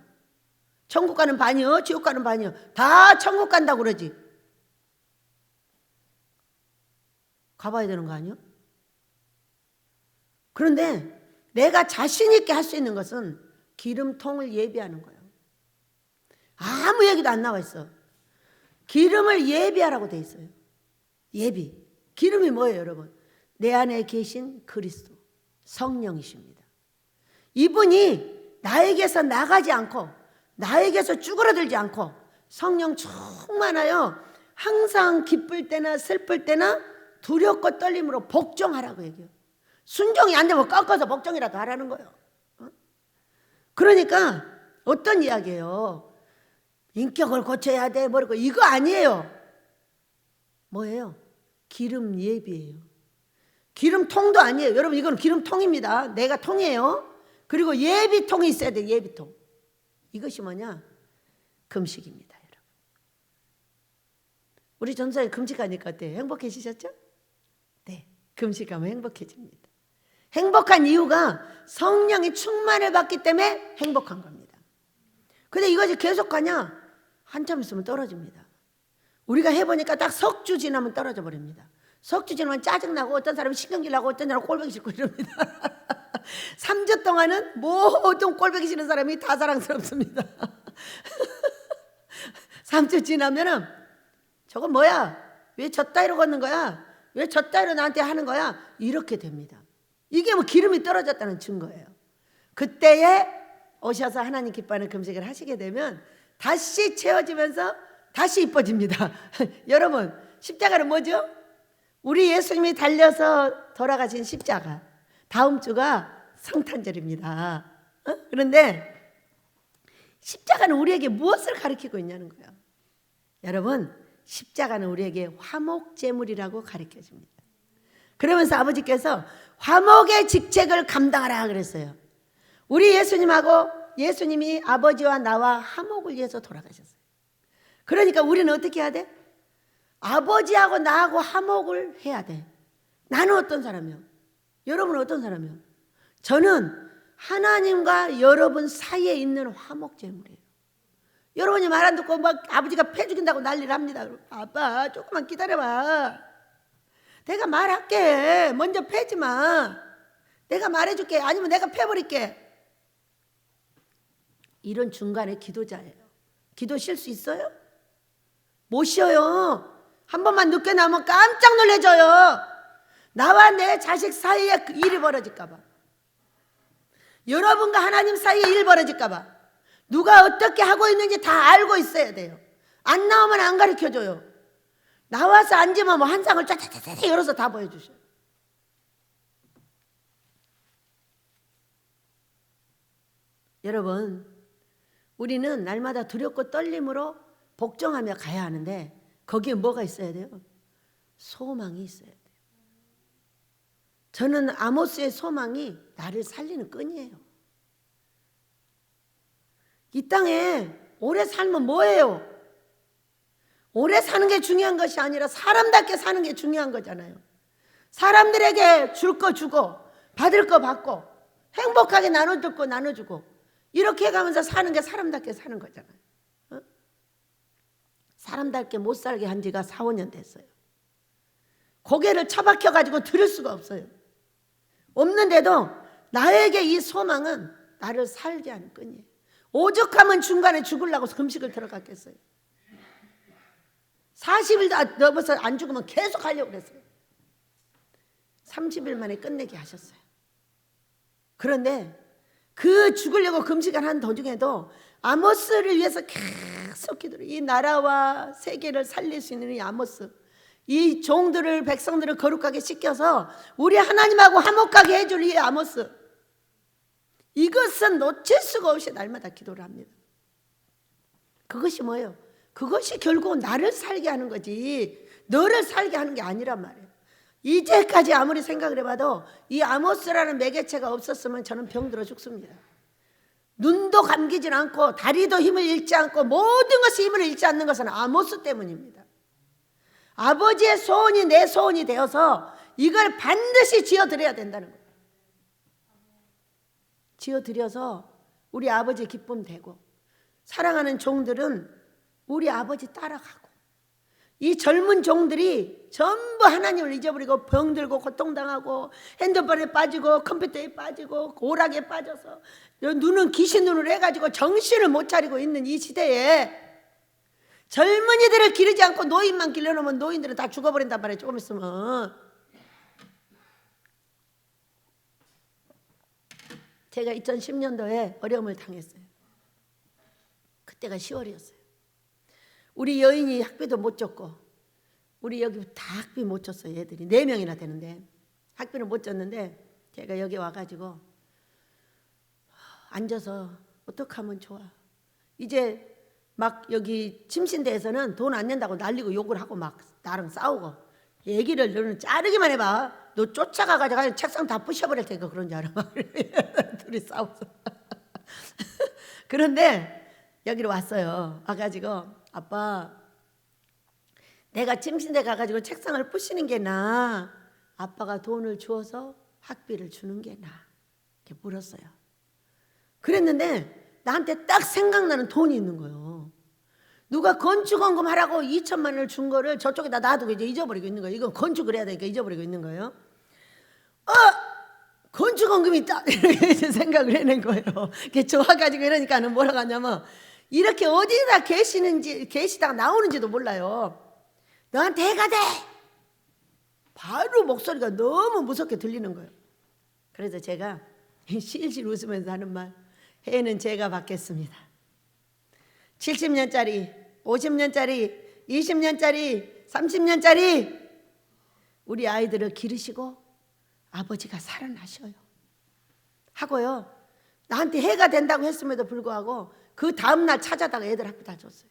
천국 가는 반이요? 지옥 가는 반이요? 다 천국 간다고 그러지. 가봐야 되는 거 아니요? 그런데 내가 자신 있게 할 수 있는 것은 기름통을 예비하는 거예요. 아무 얘기도 안 나와 있어. 기름을 예비하라고 돼 있어요. 예비. 기름이 뭐예요, 여러분? 내 안에 계신 그리스도 성령이십니다. 이분이 나에게서 나가지 않고 나에게서 쭈그러들지 않고 성령 충만하여 항상 기쁠 때나 슬플 때나 두렵고 떨림으로 복종하라고 얘기해요. 순종이 안 되면 꺾어서 복종이라도 하라는 거예요. 그러니까 어떤 이야기예요? 인격을 고쳐야 돼, 뭐라고. 이거 아니에요. 뭐예요? 기름 예비예요. 기름통도 아니에요. 여러분, 이건 기름통입니다. 내가 통이에요. 그리고 예비통이 있어야 돼, 예비통. 이것이 뭐냐? 금식입니다, 여러분. 우리 전사에 금식하니까 어때요? 행복해지셨죠? 네, 금식하면 행복해집니다. 행복한 이유가 성령이 충만을 받기 때문에 행복한 겁니다. 근데 이것이 계속 가냐? 한참 있으면 떨어집니다. 우리가 해보니까 딱 석주 지나면 떨어져 버립니다. 석주 지나면 짜증나고 어떤 사람은 신경질 나고 어떤 사람은 꼴보기 싫고 이럽니다. 3주 동안은 모든 꼴보기 싫은 사람이 다 사랑스럽습니다. 3주 지나면은 저건 뭐야? 왜 저 따위로 걷는 거야? 왜 저 따위로 나한테 하는 거야? 이렇게 됩니다. 이게 뭐 기름이 떨어졌다는 증거예요. 그때에 오셔서 하나님 기뻐하는 금식을 하시게 되면 다시 채워지면서 다시 이뻐집니다. 여러분, 십자가는 뭐죠? 우리 예수님이 달려서 돌아가신 십자가. 다음 주가 성탄절입니다. 그런데 십자가는 우리에게 무엇을 가르치고 있냐는 거예요. 여러분, 십자가는 우리에게 화목제물이라고 가르쳐줍니다. 그러면서 아버지께서 화목의 직책을 감당하라 그랬어요. 우리 예수님이 아버지와 나와 화목을 위해서 돌아가셨어요. 그러니까 우리는 어떻게 해야 돼? 아버지하고 나하고 화목을 해야 돼. 나는 어떤 사람이요? 여러분은 어떤 사람이요? 저는 하나님과 여러분 사이에 있는 화목제물이에요. 여러분이 말 안 듣고 막 아버지가 패 죽인다고 난리를 합니다. 아빠 조금만 기다려봐. 내가 말할게. 먼저 패지 마. 내가 말해줄게. 아니면 내가 패버릴게. 이런 중간에 기도자예요. 기도 쉴 수 있어요? 못 쉬어요. 한 번만 늦게 나오면 깜짝 놀래져요. 나와 내 자식 사이에 일이 벌어질까 봐, 여러분과 하나님 사이에 일 벌어질까 봐 누가 어떻게 하고 있는지 다 알고 있어야 돼요. 안 나오면 안 가르쳐줘요. 나와서 앉으면 뭐 한 상을 쫙쫙쫙 열어서 다 보여주셔요. 여러분, 우리는 날마다 두렵고 떨림으로 복종하며 가야 하는데 거기에 뭐가 있어야 돼요? 소망이 있어야 돼요. 저는 아모스의 소망이 나를 살리는 끈이에요. 이 땅에 오래 살면 뭐예요? 오래 사는 게 중요한 것이 아니라 사람답게 사는 게 중요한 거잖아요. 사람들에게 줄 거 주고 받을 거 받고 행복하게 나눠줄 거 나눠주고 이렇게 해가면서 사는 게 사람답게 사는 거잖아요. 어? 사람답게 못 살게 한 지가 4, 5년 됐어요. 고개를 처박혀가지고 들을 수가 없어요. 없는데도 나에게 이 소망은 나를 살게 하는 끈이에요. 오죽하면 중간에 죽으려고 금식을 들어갔겠어요. 40일 넘어서 안 죽으면 계속 하려고 그랬어요. 30일 만에 끝내게 하셨어요. 그런데 그 죽으려고 금식을 한 도중에도 아모스를 위해서 계속 기도를, 이 나라와 세계를 살릴 수 있는 이 아모스, 이 종들을, 백성들을 거룩하게 씻겨서 우리 하나님하고 화목하게 해줄 이 아모스, 이것은 놓칠 수가 없이 날마다 기도를 합니다. 그것이 뭐예요? 그것이 결국은 나를 살게 하는 거지 너를 살게 하는 게 아니란 말이에요. 이제까지 아무리 생각을 해봐도 이 아모스라는 매개체가 없었으면 저는 병들어 죽습니다. 눈도 감기질 않고 다리도 힘을 잃지 않고 모든 것이 힘을 잃지 않는 것은 아모스 때문입니다. 아버지의 소원이 내 소원이 되어서 이걸 반드시 지어드려야 된다는 거예요. 지어드려서 우리 아버지 기쁨 되고 사랑하는 종들은 우리 아버지 따라가고, 이 젊은 종들이 전부 하나님을 잊어버리고 병들고 고통당하고 핸드폰에 빠지고 컴퓨터에 빠지고 오락에 빠져서 눈은 귀신 눈으로 해가지고 정신을 못 차리고 있는 이 시대에 젊은이들을 기르지 않고 노인만 길러놓으면 노인들은 다 죽어버린단 말이에요. 조금 있으면. 제가 2010년도에 어려움을 당했어요. 그때가 10월이었어요. 우리 여인이 학비도 못 줬고 우리 여기 다 학비 못 줬어요. 애들이 4명이나 되는데 학비를 못 줬는데 제가 여기 와가지고 앉아서 어떻게 하면 좋아. 이제 막 여기 침신대에서는 돈 안 낸다고 난리고 욕을 하고 막 나랑 싸우고, 얘기를 너는 자르기만 해봐. 너 쫓아가가지고 책상 다 부셔버릴 테니까 그런 줄 알아. 둘이 싸워서. 그런데 여기로 왔어요. 와가지고 아빠, 내가 침신대 가가지고 책상을 부시는 게 나아, 아빠가 돈을 주어서 학비를 주는 게 나아? 이렇게 물었어요. 그랬는데 나한테 딱 생각나는 돈이 있는 거예요. 누가 건축원금 하라고 2천만 원을 준 거를 저쪽에다 놔두고 이제 잊어버리고 있는 거예요. 이건 건축을 해야 되니까 잊어버리고 있는 거예요. 건축원금이 있다 이렇게 생각을 해낸 거예요. 그게 좋아가지고 이러니까는 뭐라고 하냐면, 이렇게 어디다 계시다가 나오는지도 몰라요. 너한테 해가 돼! 바로 목소리가 너무 무섭게 들리는 거예요. 그래서 제가 실실 웃으면서 하는 말, 해는 제가 받겠습니다. 70년짜리, 50년짜리, 20년짜리, 30년짜리 우리 아이들을 기르시고 아버지가 살아나셔요 하고요, 나한테 해가 된다고 했음에도 불구하고 그 다음날 찾아다가 애들 학교 다 줬어요.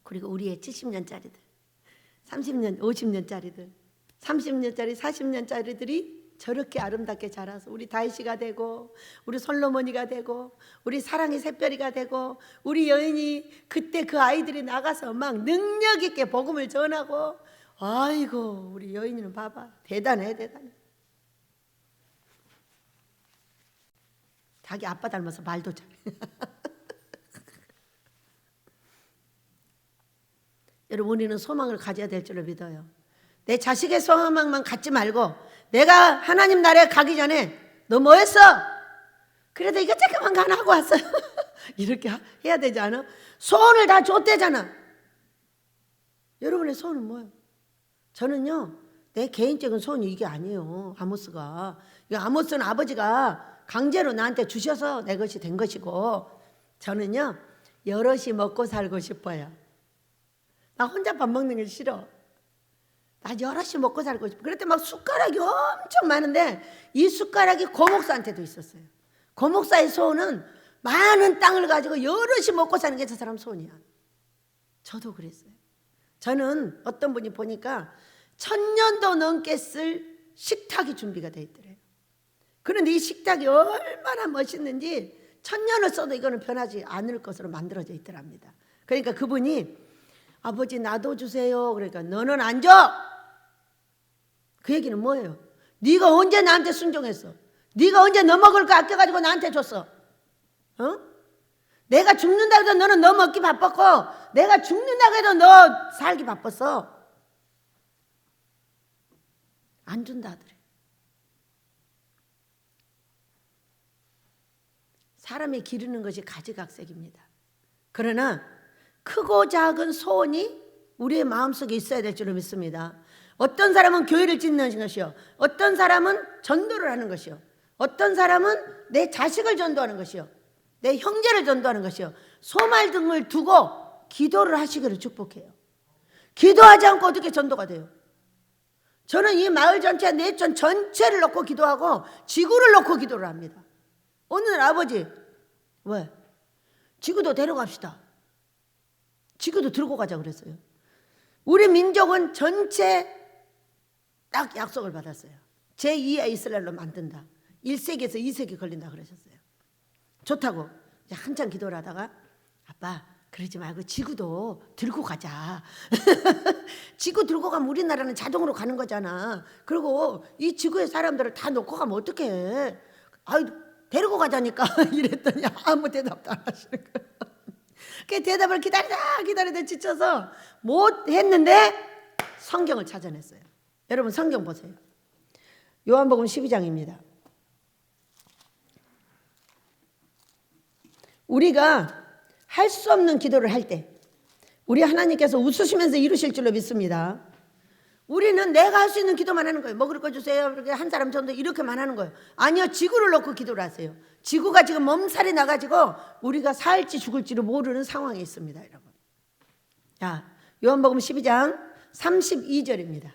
그리고 우리의 70년짜리들, 30년, 50년짜리들, 30년짜리, 40년짜리들이 저렇게 아름답게 자라서 우리 다윗이가 되고 우리 솔로몬이가 되고 우리 사랑의 샛별이가 되고 우리 여인이 그때 그 아이들이 나가서 막 능력 있게 복음을 전하고, 아이고 우리 여인이는 봐봐, 대단해 대단해. 자기 아빠 닮아서 말도 잘해. 여러분, 우리는 소망을 가져야 될 줄로 믿어요. 내 자식의 소망만 갖지 말고, 내가 하나님 나라에 가기 전에 너 뭐 했어? 그래도 이거 조금만 하나 하고 왔어요. 이렇게 해야 되지 않아? 소원을 다 줬대잖아. 여러분의 소원은 뭐예요? 저는요, 내 개인적인 소원이 이게 아니에요. 아모스가. 아모스는 아버지가 강제로 나한테 주셔서 내 것이 된 것이고, 저는요, 여럿이 먹고 살고 싶어요. 나 혼자 밥 먹는 게 싫어. 나 여럿이 먹고 살고 싶어. 그럴 때 막 숟가락이 엄청 많은데 이 숟가락이 고목사한테도 있었어요. 고목사의 소원은 많은 땅을 가지고 여럿이 먹고 사는 게 저 사람 소원이야. 저도 그랬어요. 저는 어떤 분이 보니까 1000년도 넘게 쓸 식탁이 준비가 돼 있더래요. 그런데 이 식탁이 얼마나 멋있는지 1000년을 써도 이거는 변하지 않을 것으로 만들어져 있더랍니다. 그러니까 그분이 아버지 나도 주세요. 그러니까 너는 안 줘. 그 얘기는 뭐예요? 네가 언제 나한테 순종했어? 네가 언제 너 먹을 거 아껴가지고 나한테 줬어? 어? 내가 죽는다고 해도 너는 너 먹기 바빴고 내가 죽는다고 해도 너 살기 바빴어. 안 준다 하더래. 사람이 기르는 것이 가지각색입니다. 그러나 크고 작은 소원이 우리의 마음속에 있어야 될 줄로 믿습니다. 어떤 사람은 교회를 짓는 것이요, 어떤 사람은 전도를 하는 것이요, 어떤 사람은 내 자식을 전도하는 것이요, 내 형제를 전도하는 것이요, 소말 등을 두고 기도를 하시기를 축복해요. 기도하지 않고 어떻게 전도가 돼요? 저는 이 마을 전체, 내촌 전체를 놓고 기도하고 지구를 놓고 기도를 합니다. 오늘 아버지, 왜? 지구도 데려갑시다. 지구도 들고 가자 그랬어요. 우리 민족은 전체 딱 약속을 받았어요. 제2의 이스라엘로 만든다. 1세기에서 2세기 걸린다 그러셨어요. 좋다고 한참 기도를 하다가 아빠 그러지 말고 지구도 들고 가자. 지구 들고 가면 우리나라는 자동으로 가는 거잖아. 그리고 이 지구의 사람들을 다 놓고 가면 어떡해. 아이 데리고 가자니까 이랬더니 아무 대답도 안 하시는 거예요. 그 대답을 기다리다 지쳐서 못 했는데 성경을 찾아냈어요. 여러분 성경 보세요. 요한복음 12장입니다. 우리가 할 수 없는 기도를 할 때 우리 하나님께서 웃으시면서 이루실 줄로 믿습니다. 우리는 내가 할 수 있는 기도만 하는 거예요. 먹을 거 주세요. 이렇게 한 사람 정도 이렇게만 하는 거예요. 아니요, 지구를 놓고 기도를 하세요. 지구가 지금 몸살이 나가지고 우리가 살지 죽을지를 모르는 상황에 있습니다, 여러분. 자, 요한복음 12장 32절입니다.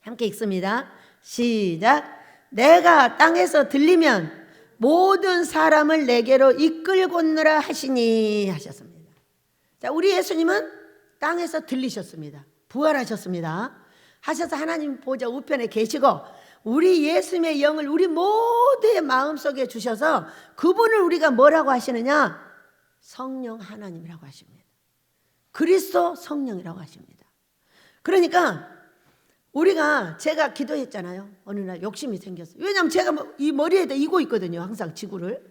함께 읽습니다. 시작. 내가 땅에서 들리면 모든 사람을 내게로 이끌고 오느라 하시니 하셨습니다. 자, 우리 예수님은 땅에서 들리셨습니다. 부활하셨습니다. 하셔서 하나님 보좌 우편에 계시고 우리 예수님의 영을 우리 모두의 마음속에 주셔서 그분을 우리가 뭐라고 하시느냐? 성령 하나님이라고 하십니다. 그리스도 성령이라고 하십니다. 그러니까 제가 기도했잖아요. 어느 날 욕심이 생겼어요. 왜냐하면 제가 이 머리에다 이고 있거든요. 항상 지구를.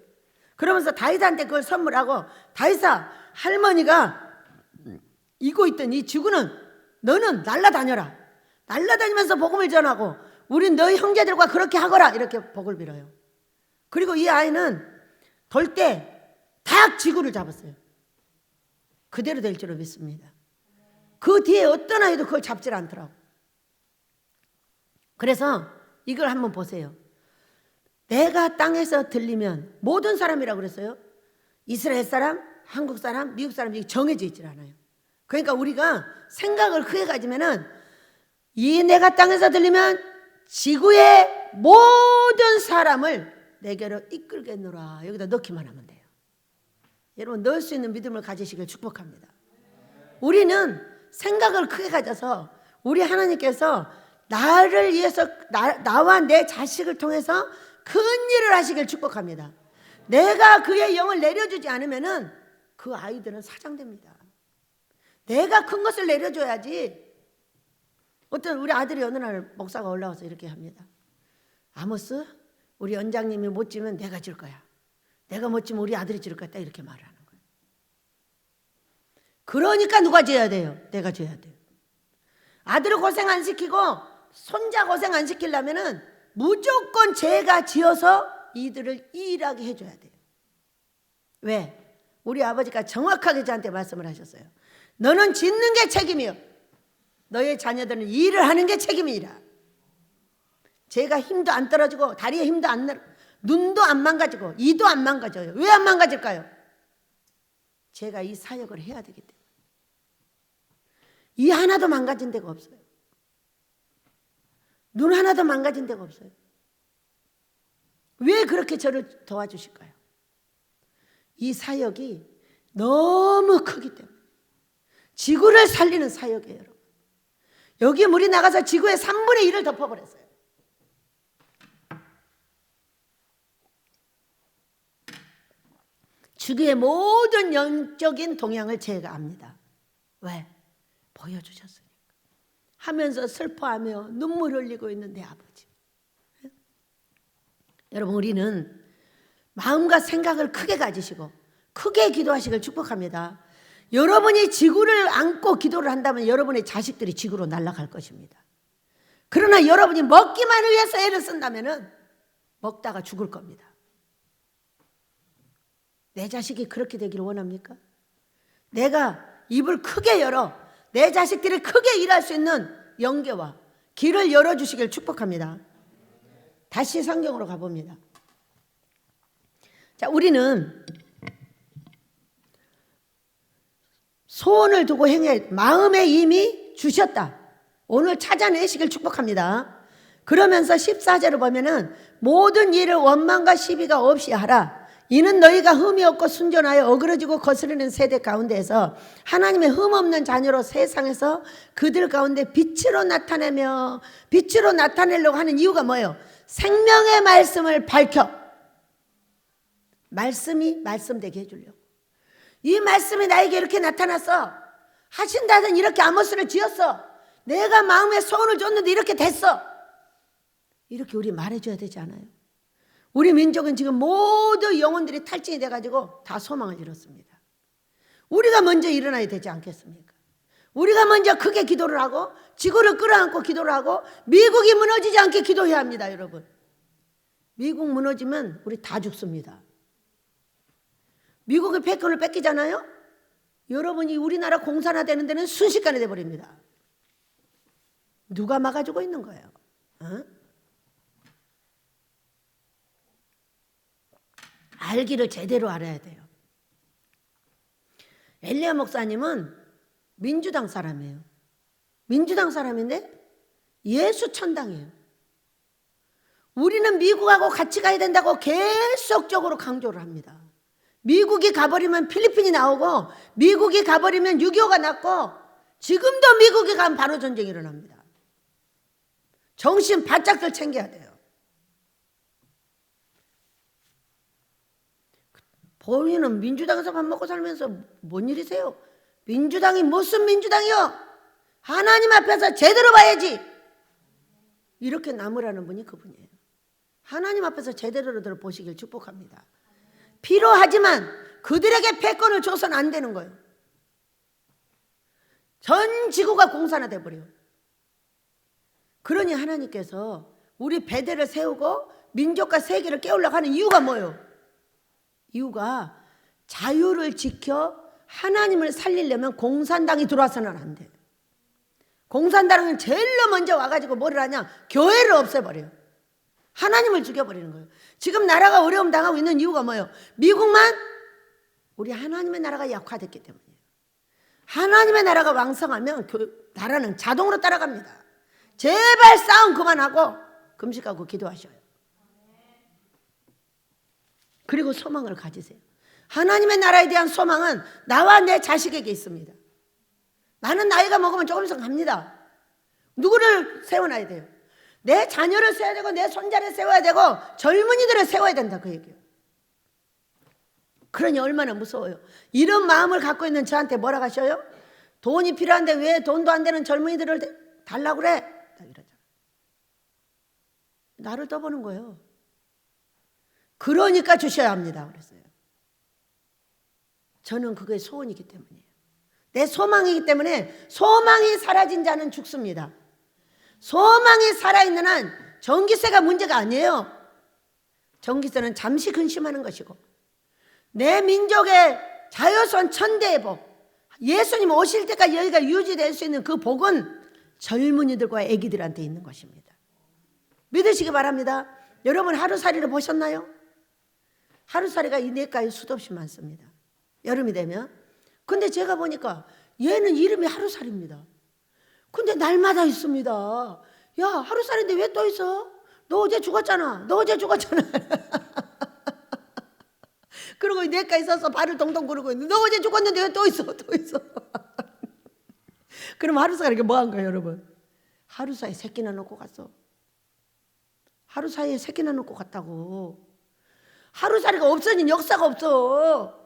그러면서 다윗한테 그걸 선물하고 다윗아 할머니가 이고 있던 이 지구는 너는 날아다녀라. 날아다니면서 복음을 전하고 우린 너희 형제들과 그렇게 하거라. 이렇게 복을 빌어요. 그리고 이 아이는 돌 때 딱 지구를 잡았어요. 그대로 될 줄로 믿습니다. 그 뒤에 어떤 아이도 그걸 잡질 않더라고. 그래서 이걸 한번 보세요. 내가 땅에서 들리면 모든 사람이라고 그랬어요. 이스라엘 사람, 한국 사람, 미국 사람 이게 정해져 있질 않아요. 그러니까 우리가 생각을 크게 가지면은 이 내가 땅에서 들리면 지구의 모든 사람을 내게로 이끌겠노라. 여기다 넣기만 하면 돼요. 여러분 넣을 수 있는 믿음을 가지시길 축복합니다. 우리는 생각을 크게 가져서 우리 하나님께서 나를 위해서 나와 내 자식을 통해서 큰 일을 하시길 축복합니다. 내가 그의 영을 내려주지 않으면은 그 아이들은 사장됩니다. 내가 큰 것을 내려줘야지. 어떤 우리 아들이 어느 날 목사가 올라와서 이렇게 합니다. 아모스, 우리 원장님이 못 지면 내가 질 거야. 내가 못 지면 우리 아들이 질 거야. 딱 이렇게 말을 하는 거예요. 그러니까 누가 져야 돼요? 내가 져야 돼요. 아들을 고생 안 시키고 손자 고생 안 시키려면은 무조건 제가 지어서 이들을 일하게 해줘야 돼요. 왜? 우리 아버지가 정확하게 저한테 말씀을 하셨어요. 너는 짓는 게 책임이요, 너의 자녀들은 일을 하는 게 책임이라. 제가 힘도 안 떨어지고 다리에 힘도 안 나, 눈도 안 망가지고 이도 안 망가져요. 왜 안 망가질까요? 제가 이 사역을 해야 되기 때문에. 이 하나도 망가진 데가 없어요. 눈 하나도 망가진 데가 없어요. 왜 그렇게 저를 도와주실까요? 이 사역이 너무 크기 때문에. 지구를 살리는 사역이에요, 여러분. 여기 물이 나가서 지구의 3분의 1을 덮어버렸어요. 지구의 모든 영적인 동향을 제가 압니다. 왜? 보여주셨으니까. 하면서 슬퍼하며 눈물 흘리고 있는 내 아버지. 여러분, 우리는 마음과 생각을 크게 가지시고 크게 기도하시길 축복합니다. 여러분이 지구를 안고 기도를 한다면 여러분의 자식들이 지구로 날아갈 것입니다. 그러나 여러분이 먹기만 위해서 애를 쓴다면 먹다가 죽을 겁니다. 내 자식이 그렇게 되기를 원합니까? 내가 입을 크게 열어 내 자식들이 크게 일할 수 있는 영계와 길을 열어주시길 축복합니다. 다시 성경으로 가봅니다. 자, 우리는 소원을 두고 행해 마음에 이미 주셨다. 오늘 찾아내시길 축복합니다. 그러면서 14절을 보면은 모든 일을 원망과 시비가 없이 하라. 이는 너희가 흠이 없고 순전하여 어그러지고 거스르는 세대 가운데에서 하나님의 흠 없는 자녀로 세상에서 그들 가운데 빛으로 나타내며, 빛으로 나타내려고 하는 이유가 뭐예요? 생명의 말씀을 밝혀. 말씀이 말씀되게 해주려고. 이 말씀이 나에게 이렇게 나타났어. 하신다든 이렇게 아모스를 지었어. 내가 마음에 소원을 줬는데 이렇게 됐어. 이렇게 우리 말해줘야 되지 않아요? 우리 민족은 지금 모두 영혼들이 탈진이 돼가지고 다 소망을 잃었습니다. 우리가 먼저 일어나야 되지 않겠습니까? 우리가 먼저 크게 기도를 하고 지구를 끌어안고 기도를 하고 미국이 무너지지 않게 기도해야 합니다, 여러분. 미국 무너지면 우리 다 죽습니다. 미국의 패권을 뺏기잖아요? 여러분이 우리나라 공산화 되는 데는 순식간에 돼버립니다. 누가 막아주고 있는 거예요? 알기를 제대로 알아야 돼요. 엘리야 목사님은 민주당 사람이에요. 민주당 사람인데 예수 천당이에요. 우리는 미국하고 같이 가야 된다고 계속적으로 강조를 합니다. 미국이 가버리면 필리핀이 나오고 미국이 가버리면 6.25가 났고 지금도 미국이 가면 바로 전쟁이 일어납니다. 정신 바짝들 챙겨야 돼요. 본인은 민주당에서 밥 먹고 살면서 뭔 일이세요? 민주당이 무슨 민주당이요? 하나님 앞에서 제대로 봐야지. 이렇게 남으라는 분이 그분이에요. 하나님 앞에서 제대로들 보시길 축복합니다. 필요하지만 그들에게 패권을 줘서는 안 되는 거예요. 전 지구가 공산화돼 버려요. 그러니 하나님께서 우리 배대를 세우고 민족과 세계를 깨우려고 하는 이유가 뭐예요? 이유가 자유를 지켜 하나님을 살리려면 공산당이 들어와서는 안 돼요. 공산당은 제일로 먼저 와가지고 뭐를 하냐? 교회를 없애버려요. 하나님을 죽여버리는 거예요. 지금 나라가 어려움 당하고 있는 이유가 뭐예요? 미국만 우리 하나님의 나라가 약화됐기 때문이에요. 하나님의 나라가 왕성하면 나라는 자동으로 따라갑니다. 제발 싸움 그만하고 금식하고 기도하셔요. 그리고 소망을 가지세요. 하나님의 나라에 대한 소망은 나와 내 자식에게 있습니다. 나는 나이가 먹으면 조금씩 갑니다. 누구를 세워놔야 돼요? 내 자녀를 세워야 되고 내 손자를 세워야 되고 젊은이들을 세워야 된다, 그 얘기예요. 그러니 얼마나 무서워요. 이런 마음을 갖고 있는 저한테 뭐라고 하셔요? 돈이 필요한데 왜 돈도 안 되는 젊은이들을 달라고 그래? 이러잖아. 나를 떠보는 거예요. 그러니까 주셔야 합니다. 그랬어요. 저는 그게 소원이기 때문이에요. 내 소망이기 때문에 소망이 사라진 자는 죽습니다. 소망이 살아있는 한 전기세가 문제가 아니에요. 전기세는 잠시 근심하는 것이고 내 민족의 자유선 천대의 복, 예수님 오실 때까지 여기가 유지될 수 있는 그 복은 젊은이들과 아기들한테 있는 것입니다. 믿으시기 바랍니다. 여러분 하루살이를 보셨나요? 하루살이가 이 내과에 수도 없이 많습니다. 여름이 되면. 근데 제가 보니까 얘는 이름이 하루살이입니다. 근데 날마다 있습니다. 야, 하루살인데 왜 또 있어? 너 어제 죽었잖아. 너 어제 죽었잖아. 그러고 내과에 있어서 발을 동동 구르고 있는데 너 어제 죽었는데 왜 또 있어? 또 있어. 그럼 하루살이가 뭐 한 거예요, 여러분? 하루 사이에 새끼나 놓고 갔어. 하루 사이에 새끼나 놓고 갔다고. 하루살이가 없어진 역사가 없어.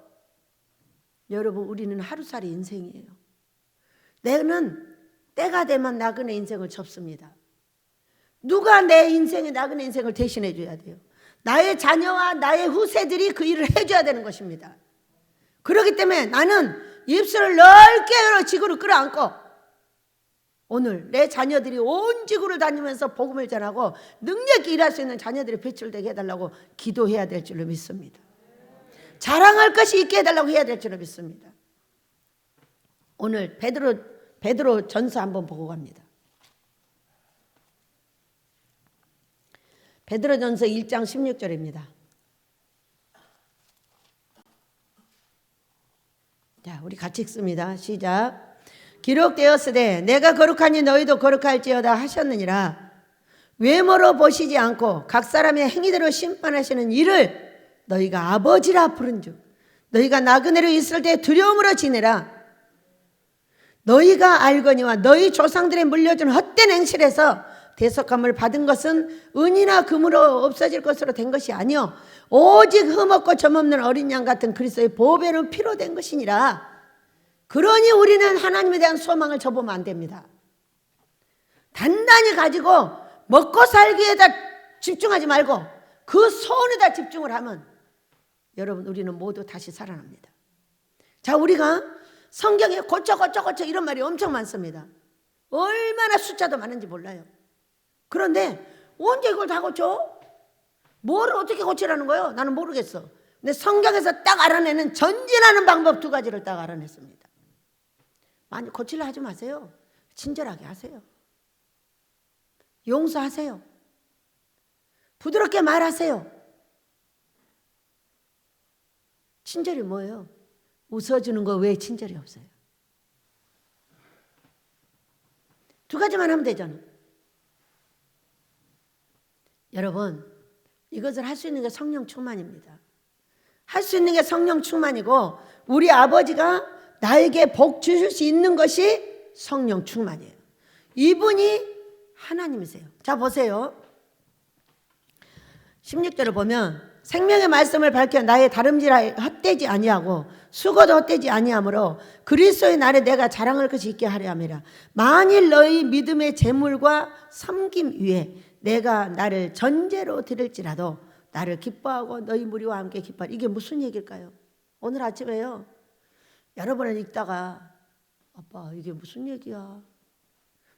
여러분, 우리는 하루살이 인생이에요. 내는 때가 되면 나그네 인생을 접습니다. 누가 내 인생에 나그네 인생을 대신해 줘야 돼요? 나의 자녀와 나의 후세들이 그 일을 해줘야 되는 것입니다. 그렇기 때문에 나는 입술을 넓게 열어 지구를 끌어안고 오늘 내 자녀들이 온 지구를 다니면서 복음을 전하고 능력 있게 일할 수 있는 자녀들이 배출되게 해달라고 기도해야 될 줄로 믿습니다. 자랑할 것이 있게 해달라고 해야 될 줄로 믿습니다. 오늘 베드로 전서 한번 보고 갑니다. 베드로 전서 1장 16절입니다. 자, 우리 같이 읽습니다. 시작. 기록되었으되 내가 거룩하니 너희도 거룩할지어다 하셨느니라. 외모로 보시지 않고 각 사람의 행위대로 심판하시는 이를 너희가 아버지라 부른즉 너희가 나그네로 있을 때 두려움으로 지내라. 너희가 알거니와 너희 조상들의 물려준 헛된 행실에서 대속함을 받은 것은 은이나 금으로 없어질 것으로 된 것이 아니요 오직 흠없고 점없는 어린 양 같은 그리스도의 보배는 피로 된 것이니라. 그러니 우리는 하나님에 대한 소망을 접으면 안 됩니다. 단단히 가지고 먹고 살기에다 집중하지 말고 그 소원에다 집중을 하면 여러분, 우리는 모두 다시 살아납니다. 자, 우리가 성경에 고쳐 이런 말이 엄청 많습니다. 얼마나 숫자도 많은지 몰라요. 그런데 언제 이걸 다 고쳐? 뭐를 어떻게 고치라는 거예요? 나는 모르겠어. 근데 성경에서 딱 알아내는 전진하는 방법 2가지를 딱 알아냈습니다. 많이 고치려 하지 마세요. 친절하게 하세요. 용서하세요. 부드럽게 말하세요. 친절이 뭐예요? 웃어주는 거 외에 친절이 없어요. 2가지만 하면 되잖아. 여러분, 이것을 할 수 있는 게 성령 충만입니다. 할 수 있는 게 성령 충만이고 우리 아버지가 나에게 복 주실 수 있는 것이 성령 충만이에요. 이분이 하나님이세요. 자, 보세요. 16절을 보면 생명의 말씀을 밝혀 나의 다름질을 헛되지 아니하고 수고도 헛되지 아니하므로 그리스도의 날에 내가 자랑할 것이 있게 하려 함이라. 만일 너희 믿음의 재물과 섬김 위에 내가 나를 전제로 드릴지라도 나를 기뻐하고 너희 무리와 함께 기뻐하라. 이게 무슨 얘기일까요? 오늘 아침에요, 여러분을 읽다가 아빠 이게 무슨 얘기야?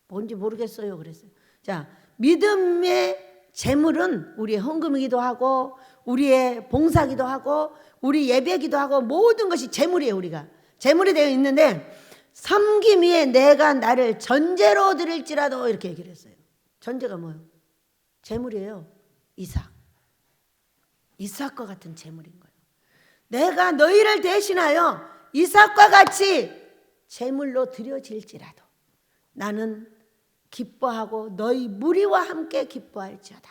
뭔지 모르겠어요 그랬어요. 자, 믿음의 재물은 우리의 헌금이기도 하고 우리의 봉사기도 하고 우리 예배기도 하고 모든 것이 재물이에요. 우리가 재물이 되어 있는데 섬김 위에 내가 나를 전제로 드릴지라도 이렇게 얘기를 했어요. 전제가 뭐예요? 재물이에요. 이삭과 같은 재물인 거예요. 내가 너희를 대신하여 이삭과 같이 재물로 드려질지라도 나는 기뻐하고 너희 무리와 함께 기뻐할지어다.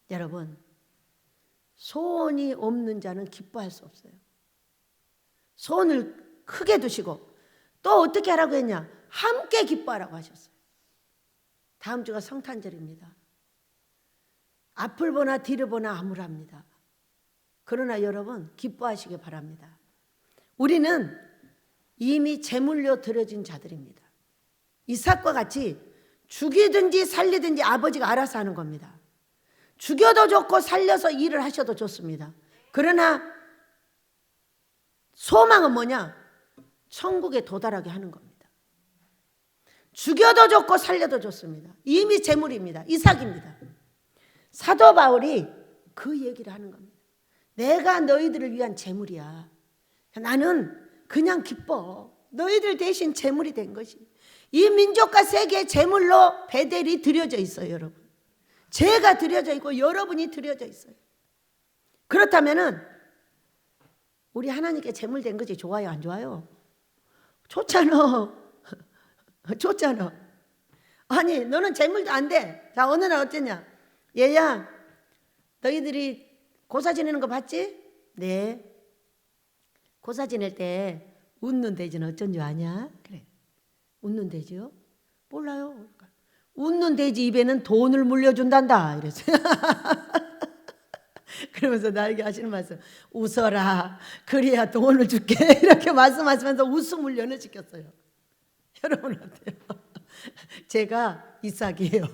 여러분, 소원이 없는 자는 기뻐할 수 없어요. 소원을 크게 두시고 또 어떻게 하라고 했냐? 함께 기뻐하라고 하셨어요. 다음 주가 성탄절입니다. 앞을 보나 뒤를 보나 암울합니다. 그러나 여러분, 기뻐하시기 바랍니다. 우리는 이미 제물로 드려진 자들입니다. 이삭과 같이 죽이든지 살리든지 아버지가 알아서 하는 겁니다. 죽여도 좋고 살려서 일을 하셔도 좋습니다. 그러나 소망은 뭐냐? 천국에 도달하게 하는 겁니다. 죽여도 좋고 살려도 좋습니다. 이미 제물입니다. 이삭입니다. 사도 바울이 그 얘기를 하는 겁니다. 내가 너희들을 위한 제물이야. 나는 그냥 기뻐. 너희들 대신 제물이 된 것이. 이 민족과 세계의 제물로 베델이 드려져 있어요, 여러분. 제가 드려져 있고 여러분이 드려져 있어요. 그렇다면은 우리 하나님께 제물 된 것이 좋아요, 안 좋아요? 좋잖아. 좋잖아. 아니, 너는 제물도 안 돼. 자, 어느 날 어땠냐? 얘야, 너희들이 고사 지내는 거 봤지? 네. 고사 지낼 때 웃는 돼지는 어쩐 줄 아냐? 그래. 웃는 돼지요? 몰라요. 웃는 돼지 입에는 돈을 물려준단다. 이랬어요. 그러면서 나에게 하시는 말씀, 웃어라. 그래야 돈을 줄게. 이렇게 말씀하시면서 웃음 훈련을 시켰어요. 여러분 어때요? 제가 이삭이에요.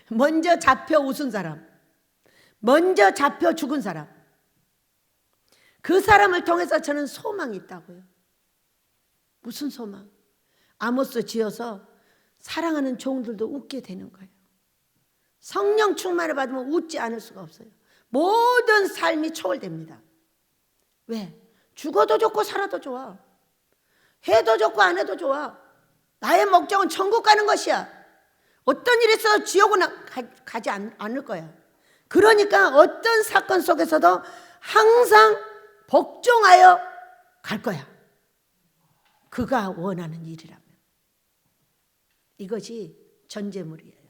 먼저 잡혀 웃은 사람, 먼저 잡혀 죽은 사람, 그 사람을 통해서 저는 소망이 있다고요. 무슨 소망? 아모스 지어서 사랑하는 종들도 웃게 되는 거예요. 성령 충만을 받으면 웃지 않을 수가 없어요. 모든 삶이 초월됩니다. 왜? 죽어도 좋고 살아도 좋아. 해도 좋고 안 해도 좋아. 나의 목적은 천국 가는 것이야. 어떤 일이 있어도 지옥은 가지 않을 거야. 그러니까 어떤 사건 속에서도 항상 복종하여 갈 거야. 그가 원하는 일이라면. 이것이 전제물이에요.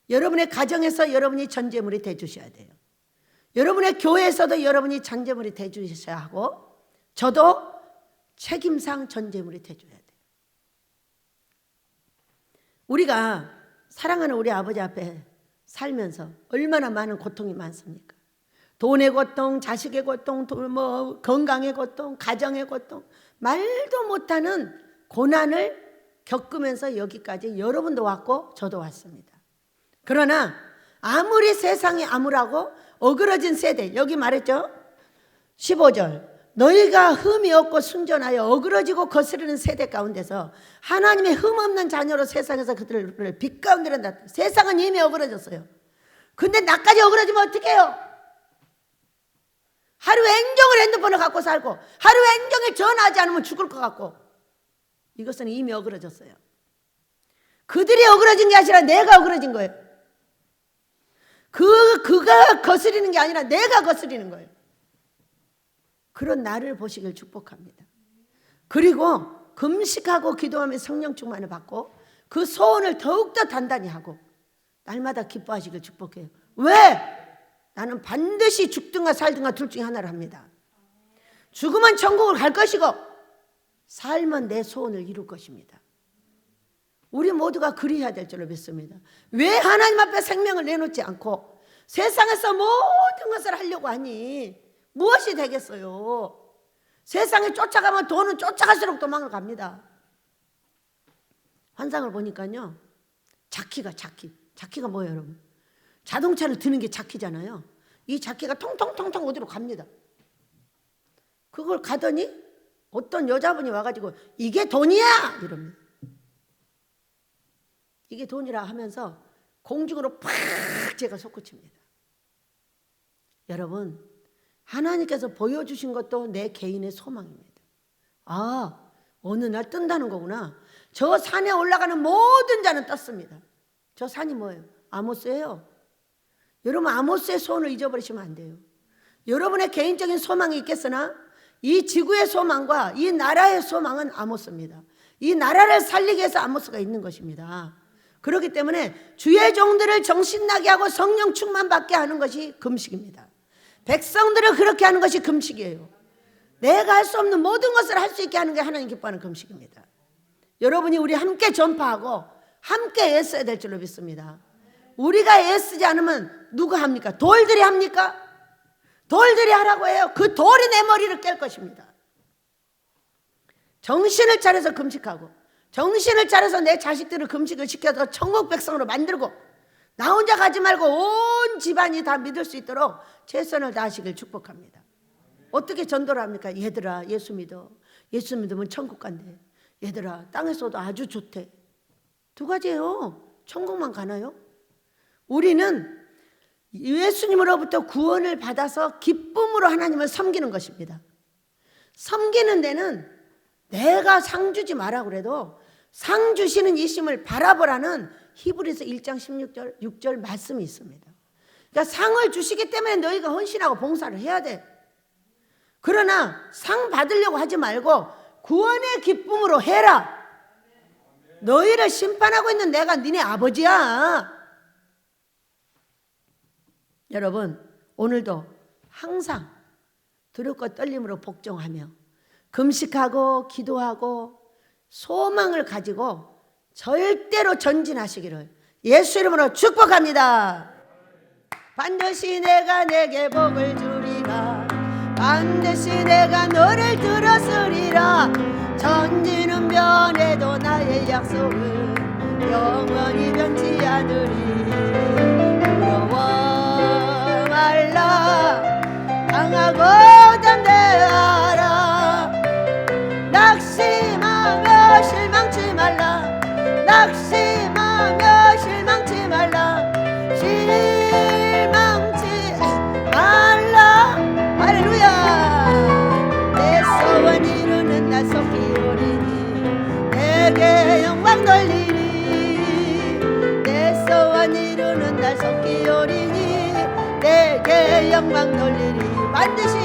여러분의 가정에서 여러분이 전제물이 되주셔야 돼요. 여러분의 교회에서도 여러분이 전제물이 되주셔야 하고, 저도 책임상 전제물이 되줘야 돼요. 우리가 사랑하는 우리 아버지 앞에 살면서 얼마나 많은 고통이 많습니까? 돈의 고통, 자식의 고통, 건강의 고통, 가정의 고통, 말도 못하는 고난을 겪으면서 여기까지 여러분도 왔고 저도 왔습니다. 그러나 아무리 세상이 암울하고 어그러진 세대, 여기 말했죠? 15절, 너희가 흠이 없고 순전하여 어그러지고 거스르는 세대 가운데서 하나님의 흠 없는 자녀로 세상에서 그들을 빛 가운데 낸다. 세상은 이미 어그러졌어요. 근데 나까지 어그러지면 어떡해요? 하루 앵종을 핸드폰을 갖고 살고 하루 앵종일 전화하지 않으면 죽을 것 같고, 이것은 이미 어그러졌어요. 그들이 어그러진 게 아니라 내가 어그러진 거예요. 그가 거스리는 게 아니라 내가 거스리는 거예요. 그런 나를 보시길 축복합니다. 그리고 금식하고 기도하며 성령 충만을 받고 그 소원을 더욱더 단단히 하고 날마다 기뻐하시길 축복해요. 왜? 나는 반드시 죽든가 살든가 둘 중에 하나를 합니다. 죽으면 천국을 갈 것이고 살면 내 소원을 이룰 것입니다. 우리 모두가 그리해야 될 줄로 믿습니다. 왜 하나님 앞에 생명을 내놓지 않고 세상에서 모든 것을 하려고 하니? 무엇이 되겠어요? 세상에 쫓아가면 돈은 쫓아갈수록 도망을 갑니다. 환상을 보니까요, 자키가 뭐예요, 여러분? 자동차를 드는 게 자키잖아요. 이 자키가 통통통통 어디로 갑니다. 그걸 가더니 어떤 여자분이 와가지고 이게 돈이야! 이럽니다. 이게 돈이라 하면서 공중으로 팍 제가 솟구칩니다. 여러분, 하나님께서 보여주신 것도 내 개인의 소망입니다. 아, 어느 날 뜬다는 거구나. 저 산에 올라가는 모든 자는 떴습니다. 저 산이 뭐예요? 아모스예요. 여러분, 아모스의 소원을 잊어버리시면 안 돼요. 여러분의 개인적인 소망이 있겠으나 이 지구의 소망과 이 나라의 소망은 아모스입니다. 이 나라를 살리기 위해서 아모스가 있는 것입니다. 그렇기 때문에 주의 종들을 정신나게 하고 성령 충만 받게 하는 것이 금식입니다. 백성들을 그렇게 하는 것이 금식이에요. 내가 할 수 없는 모든 것을 할 수 있게 하는 게 하나님 기뻐하는 금식입니다. 여러분이 우리 함께 전파하고 함께 애써야 될 줄로 믿습니다. 우리가 애쓰지 않으면 누가 합니까? 돌들이 합니까? 돌들이 하라고 해요. 그 돌이 내 머리를 깰 것입니다. 정신을 차려서 금식하고 정신을 차려서 내 자식들을 금식을 시켜서 천국 백성으로 만들고 나 혼자 가지 말고 온 집안이 다 믿을 수 있도록 최선을 다하시길 축복합니다. 어떻게 전도를 합니까? 얘들아, 예수 믿어. 예수 믿으면 천국 간대. 얘들아, 땅에서도 아주 좋대. 두 가지예요. 천국만 가나요? 우리는 예수님으로부터 구원을 받아서 기쁨으로 하나님을 섬기는 것입니다. 섬기는 데는 내가 상 주지 마라 그래도 상 주시는 이심을 바라보라는 히브리서 1장 16절 6절 말씀이 있습니다. 그러니까 상을 주시기 때문에 너희가 헌신하고 봉사를 해야 돼. 그러나 상 받으려고 하지 말고 구원의 기쁨으로 해라. 너희를 심판하고 있는 내가 니네 아버지야. 여러분, 오늘도 항상 두렵고 떨림으로 복종하며 금식하고 기도하고 소망을 가지고 절대로 전진하시기를 예수 이름으로 축복합니다. 반드시 내가 내게 복을 주리라. 반드시 내가 너를 들었으리라. 천지는 변해도 나의 약속은 영원히 변치 않으리. 두려워 말라. 강하고 담대하라. 낙심하며 실망치 말라. 낙심하며 실망치 말라. 실망치 말라. 할렐루야. 내 소원 이루는 날 속히 오리니 내게 영광 돌리리. 내 소원 이루는 날 속히 오리니 내게 영광 돌리리. 반드시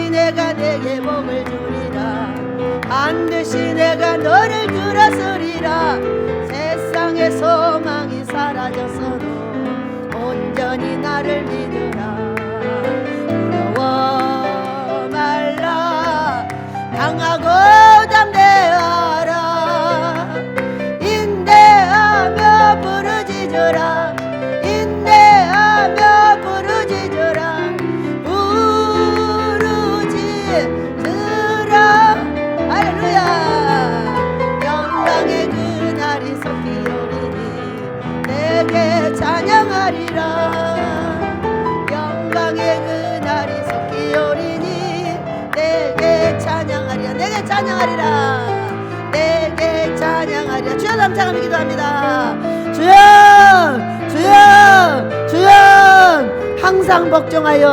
내가 내게 복을 주리라. 반드시 내가 너를 들었으리라. 세상의 소망이 사라졌어도 온전히 나를 믿으라. 두려워 말라. 강하고 담대하라. 인내하며 부르짖으라. 인내하며 부르짖으라. 할렐루야. 영광의 그날이 속히 오리니 내게 찬양하리라. 영광의 그날이 속히 오리니 내게 찬양하리라. 내게 찬양하리라. 내게 찬양하리라. 주여 감사하며 기도합니다. 주여 주여 주여 항상 복종하여